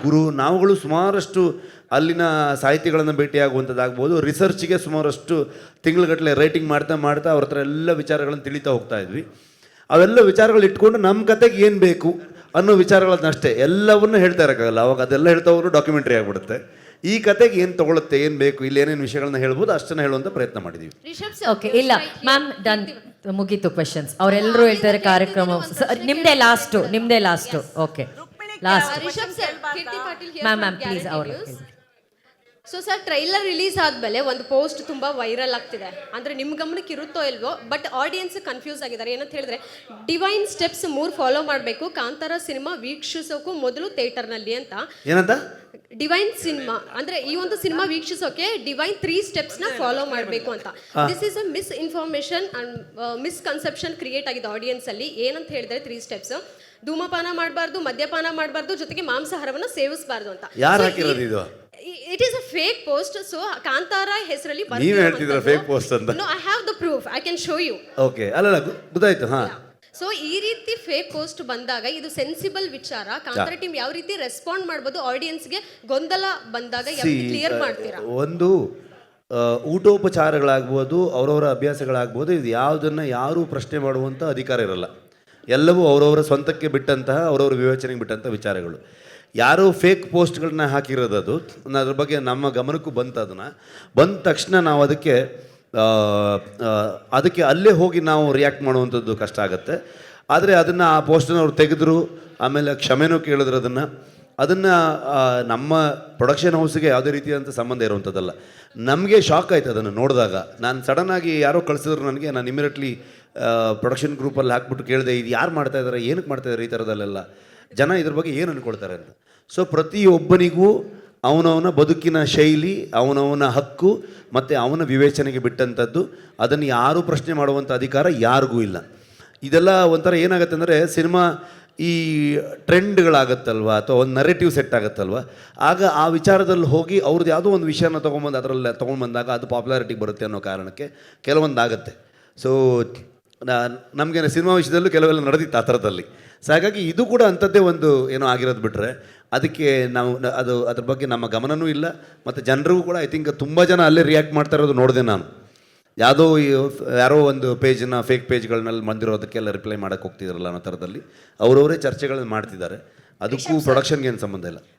ಗುರು ನಾವುಗಳು ಸುಮಾರಷ್ಟು ಅಲ್ಲಿನ ಸಾಹಿತಿಗಳನ್ನು ಭೇಟಿಯಾಗುವಂಥದ್ದಾಗ್ಬೋದು, ರಿಸರ್ಚ್ಗೆ ಸುಮಾರಷ್ಟು ತಿಂಗಳುಗಟ್ಟಲೆ ರೈಟಿಂಗ್ ಮಾಡ್ತಾ ಅವ್ರ ಹತ್ರ ಎಲ್ಲ ವಿಚಾರಗಳನ್ನು ತಿಳಿತಾ ಹೋಗ್ತಾ ಇದ್ವಿ. ಅವೆಲ್ಲ ವಿಚಾರಗಳು ಇಟ್ಕೊಂಡು ನಮ್ಮ ಕತೆಗೆ ಏನು ಬೇಕು ಅನ್ನೋ ವಿಚಾರಗಳನ್ನಷ್ಟೇ, ಎಲ್ಲವನ್ನೂ ಹೇಳ್ತಾ ಇರೋಕ್ಕಾಗಲ್ಲ. ಅವಾಗ ಅದೆಲ್ಲ ಹೇಳ್ತಾ ಹೋದ್ರು ಡಾಕ್ಯುಮೆಂಟ್ರಿ ಆಗಿಬಿಡುತ್ತೆ. ಈ ಕತೆಗೆ ಏನು ತಗೊಳುತ್ತೆ, ಏನು ಬೇಕು, ಇಲ್ಲಿ ಏನೇನು ವಿಷಯಗಳನ್ನ ಹೇಳ್ಬೋದು ಅಷ್ಟನ್ನ ಹೇಳುವಂಥ ಪ್ರಯತ್ನ ಮಾಡಿದ್ದೀವಿ. ಓಕೆ, ಇಲ್ಲ ಮ್ಯಾಮ್, ಡನ್, ಮುಗೀತು ಕ್ವೆಶನ್ಸ್. ಅವರೆಲ್ಲರೂ ಹೇಳ್ತಾರೆ ಕಾರ್ಯಕ್ರಮ ನಿಮ್ದೇ last. Okay, last ma'am please ಅವರು. ಸೊ ಸರ್, ಟ್ರೈಲರ್ ರಿಲೀಸ್ ಆದಮೇಲೆ ಒಂದು ಪೋಸ್ಟ್ ತುಂಬ ವೈರಲ್ ಆಗ್ತಿದೆ. ಅಂದರೆ ನಿಮ್ಮ ಗಮನಕ್ಕೆ ಇರುತ್ತೋ ಇಲ್ವೋ, ಬಟ್ ಆಡಿಯನ್ಸ್ ಕನ್ಫ್ಯೂಸ್ ಆಗಿದ್ದಾರೆ. ಏನಂತ ಹೇಳಿದ್ರೆ, ಡಿವೈನ್ ಸ್ಟೆಪ್ಸ್ 3 ಫಾಲೋ ಮಾಡಬೇಕು ಕಾಂತಾರ ಸಿನಿಮಾ ವೀಕ್ಷಿಸೋಕ್ಕೂ ಮೊದಲು ಥಿಯೇಟರ್ನಲ್ಲಿ ಅಂತ. ಏನಂತ? ಡಿವೈನ್ ಸಿನಿಮಾ ಅಂದ್ರೆ ಈ ಒಂದು ಸಿನಿಮಾ ವೀಕ್ಷಿಸೋಕೆ ಡಿವೈನ್ 3 ಸ್ಟೆಪ್ಸ್ ನ ಫಾಲೋ ಮಾಡಬೇಕು ಅಂತ. This is a miss information and misconception create ಆಗಿದೆ ಆಡಿಯನ್ಸ್ ಅಲ್ಲಿ. ಏನಂತ ಹೇಳಿದ್ರೆ 3 ಸ್ಟೆಪ್ಸ್: ಧೂಮಪಾನ ಮಾಡಬಾರ್ದು, ಮದ್ಯಪಾನ ಮಾಡಬಾರ್ದು, ಜೊತೆಗೆ ಮಾಂಸಾಹಾರವನ್ನು ಸೇವಿಸಬಾರ್ದು ಅಂತ. ಯಾರು ಹಾಕಿರೋದು ಇದು? It is a fake post. So Kantara ಹೆಸರಲ್ಲಿ ನೀವು ಹೇಳ್ತಿದ್ರ ಫೇಕ್ ಪೋಸ್ಟ್ ಅಂತ? No, I have the proof. I can show you. Okay, ಅಲ್ಲ ಗೊತ್ತಾಯ್ತು. ಹಾ, ಸೊ ಈ ರೀತಿ ಫೇಕ್ ಪೋಸ್ಟ್ ಬಂದಾಗ ಇದು ಸೆನ್ಸಿಬಲ್ ವಿಚಾರ. ಕಾಂತಾರ ಟೀಮ್ ಯಾವ ರೀತಿ ರೆಸ್ಪಾಂಡ್ ಮಾಡ್ಬೋದು, ಆಡಿಯನ್ಸ್ಗೆ ಗೊಂದಲ ಬಂದಾಗ ಯಾವ ರೀತಿ ಕ್ಲಿಯರ್ ಮಾಡ್ತೀರಾ? ಒಂದು ಊಟೋಪಚಾರಗಳಾಗ್ಬೋದು, ಅವರವರ ಅಭ್ಯಾಸಗಳಾಗ್ಬೋದು, ಇದು ಯಾವುದನ್ನು ಯಾರೂ ಪ್ರಶ್ನೆ ಮಾಡುವಂಥ ಅಧಿಕಾರ ಇರಲ್ಲ. ಎಲ್ಲವೂ ಅವರವರ ಸ್ವಂತಕ್ಕೆ ಬಿಟ್ಟಂತಹ, ಅವರವರ ವಿವೇಚನೆಗೆ ಬಿಟ್ಟಂಥ ವಿಚಾರಗಳು. ಯಾರೋ ಫೇಕ್ ಪೋಸ್ಟ್ಗಳನ್ನ ಹಾಕಿರೋದು, ಅದು ಅದ್ರ ಬಗ್ಗೆ ನಮ್ಮ ಗಮನಕ್ಕೂ ಬಂದ ತಕ್ಷಣ ನಾವು ಅದಕ್ಕೆ ಅಲ್ಲೇ ಹೋಗಿ ನಾವು ರಿಯಾಕ್ಟ್ ಮಾಡುವಂಥದ್ದು ಕಷ್ಟ ಆಗುತ್ತೆ. ಆದರೆ ಅದನ್ನು ಆ ಪೋಸ್ಟನ್ನು ಅವ್ರು ತೆಗೆದ್ರು, ಆಮೇಲೆ ಕ್ಷಮೆನೂ ಕೇಳಿದ್ರು. ಅದನ್ನು ನಮ್ಮ ಪ್ರೊಡಕ್ಷನ್ ಹೌಸ್ಗೆ ಯಾವುದೇ ರೀತಿಯಾದಂಥ ಸಂಬಂಧ ಇರುವಂಥದ್ದಲ್ಲ. ನಮಗೆ ಶಾಕ್ ಆಯಿತು ಅದನ್ನು ನೋಡಿದಾಗ. ನಾನು ಸಡನ್ನಾಗಿ ಯಾರೋ ಕಳಿಸಿದ್ರು ನನಗೆ, ನಾನು ಇಮಿಡಿಯೇಟ್ಲಿ ಪ್ರೊಡಕ್ಷನ್ ಗ್ರೂಪಲ್ಲಿ ಹಾಕ್ಬಿಟ್ಟು ಕೇಳಿದೆ, ಇದು ಯಾರು ಮಾಡ್ತಾಯಿದ್ದಾರೆ, ಏನಕ್ಕೆ ಮಾಡ್ತಾಯಿದ್ದಾರೆ, ಈ ಥರದಲ್ಲೆಲ್ಲ ಜನ ಇದ್ರ ಬಗ್ಗೆ ಏನು ಅಂದ್ಕೊಳ್ತಾರೆ ಅಂತ. ಸೊ ಪ್ರತಿಯೊಬ್ಬನಿಗೂ ಅವನವನ ಬದುಕಿನ ಶೈಲಿ, ಅವನವನ ಹಕ್ಕು ಮತ್ತು ಅವನ ವಿವೇಚನೆಗೆ ಬಿಟ್ಟಂಥದ್ದು. ಅದನ್ನು ಯಾರೂ ಪ್ರಶ್ನೆ ಮಾಡುವಂಥ ಅಧಿಕಾರ ಯಾರಿಗೂ ಇಲ್ಲ. ಇದೆಲ್ಲ ಒಂಥರ ಏನಾಗುತ್ತೆ ಅಂದರೆ, ಸಿನಿಮಾ ಈ ಟ್ರೆಂಡ್ಗಳಾಗತ್ತಲ್ವ, ಅಥವಾ ಒಂದು ನರೇಟಿವ್ ಸೆಟ್ ಆಗುತ್ತಲ್ವ, ಆಗ ಆ ವಿಚಾರದಲ್ಲಿ ಹೋಗಿ ಅವ್ರದ್ದು ಯಾವುದೋ ಒಂದು ವಿಷಯನ ತೊಗೊಂಬಂದು ಅದರಲ್ಲಿ ತೊಗೊಂಡ್ಬಂದಾಗ ಅದು ಪಾಪ್ಯುಲಾರಿಟಿಗೆ ಬರುತ್ತೆ ಅನ್ನೋ ಕಾರಣಕ್ಕೆ ಕೆಲವೊಂದು ಆಗುತ್ತೆ. ಸೊ ನಮಗೆ ಸಿನಿಮಾ ವಿಷಯದಲ್ಲೂ ಕೆಲವೆಲ್ಲ ನಡೆದಿತ್ತು ಆ ಥರದಲ್ಲಿ. ಸೊ ಹಾಗಾಗಿ ಇದು ಕೂಡ ಅಂಥದ್ದೇ ಒಂದು ಏನೋ ಆಗಿರೋದು ಬಿಟ್ಟರೆ ಅದಕ್ಕೆ ನಾವು ಅದ್ರ ಬಗ್ಗೆ ನಮ್ಮ ಗಮನವೂ ಇಲ್ಲ. ಮತ್ತು ಜನರಿಗೂ ಕೂಡ ಐ ಥಿಂಕ್ ತುಂಬ ಜನ ಅಲ್ಲೇ ರಿಯಾಕ್ಟ್ ಮಾಡ್ತಾ ಇರೋದು ನೋಡಿದೆ ನಾನು. ಯಾರೋ ಒಂದು ಪೇಜನ್ನ ಫೇಕ್ ಪೇಜ್ಗಳನ್ನೆಲ್ಲ ಬಂದಿರೋದಕ್ಕೆಲ್ಲ ರಿಪ್ಲೈ ಮಾಡೋಕ್ಕೆ ಹೋಗ್ತಿದ್ರಲ್ಲ ಅನ್ನೋ ಥರದಲ್ಲಿ ಅವರವರೇ ಚರ್ಚೆಗಳನ್ನ ಮಾಡ್ತಿದ್ದಾರೆ. ಅದಕ್ಕೂ ಪ್ರೊಡಕ್ಷನ್ಗೆ ಏನು ಸಂಬಂಧ ಇಲ್ಲ.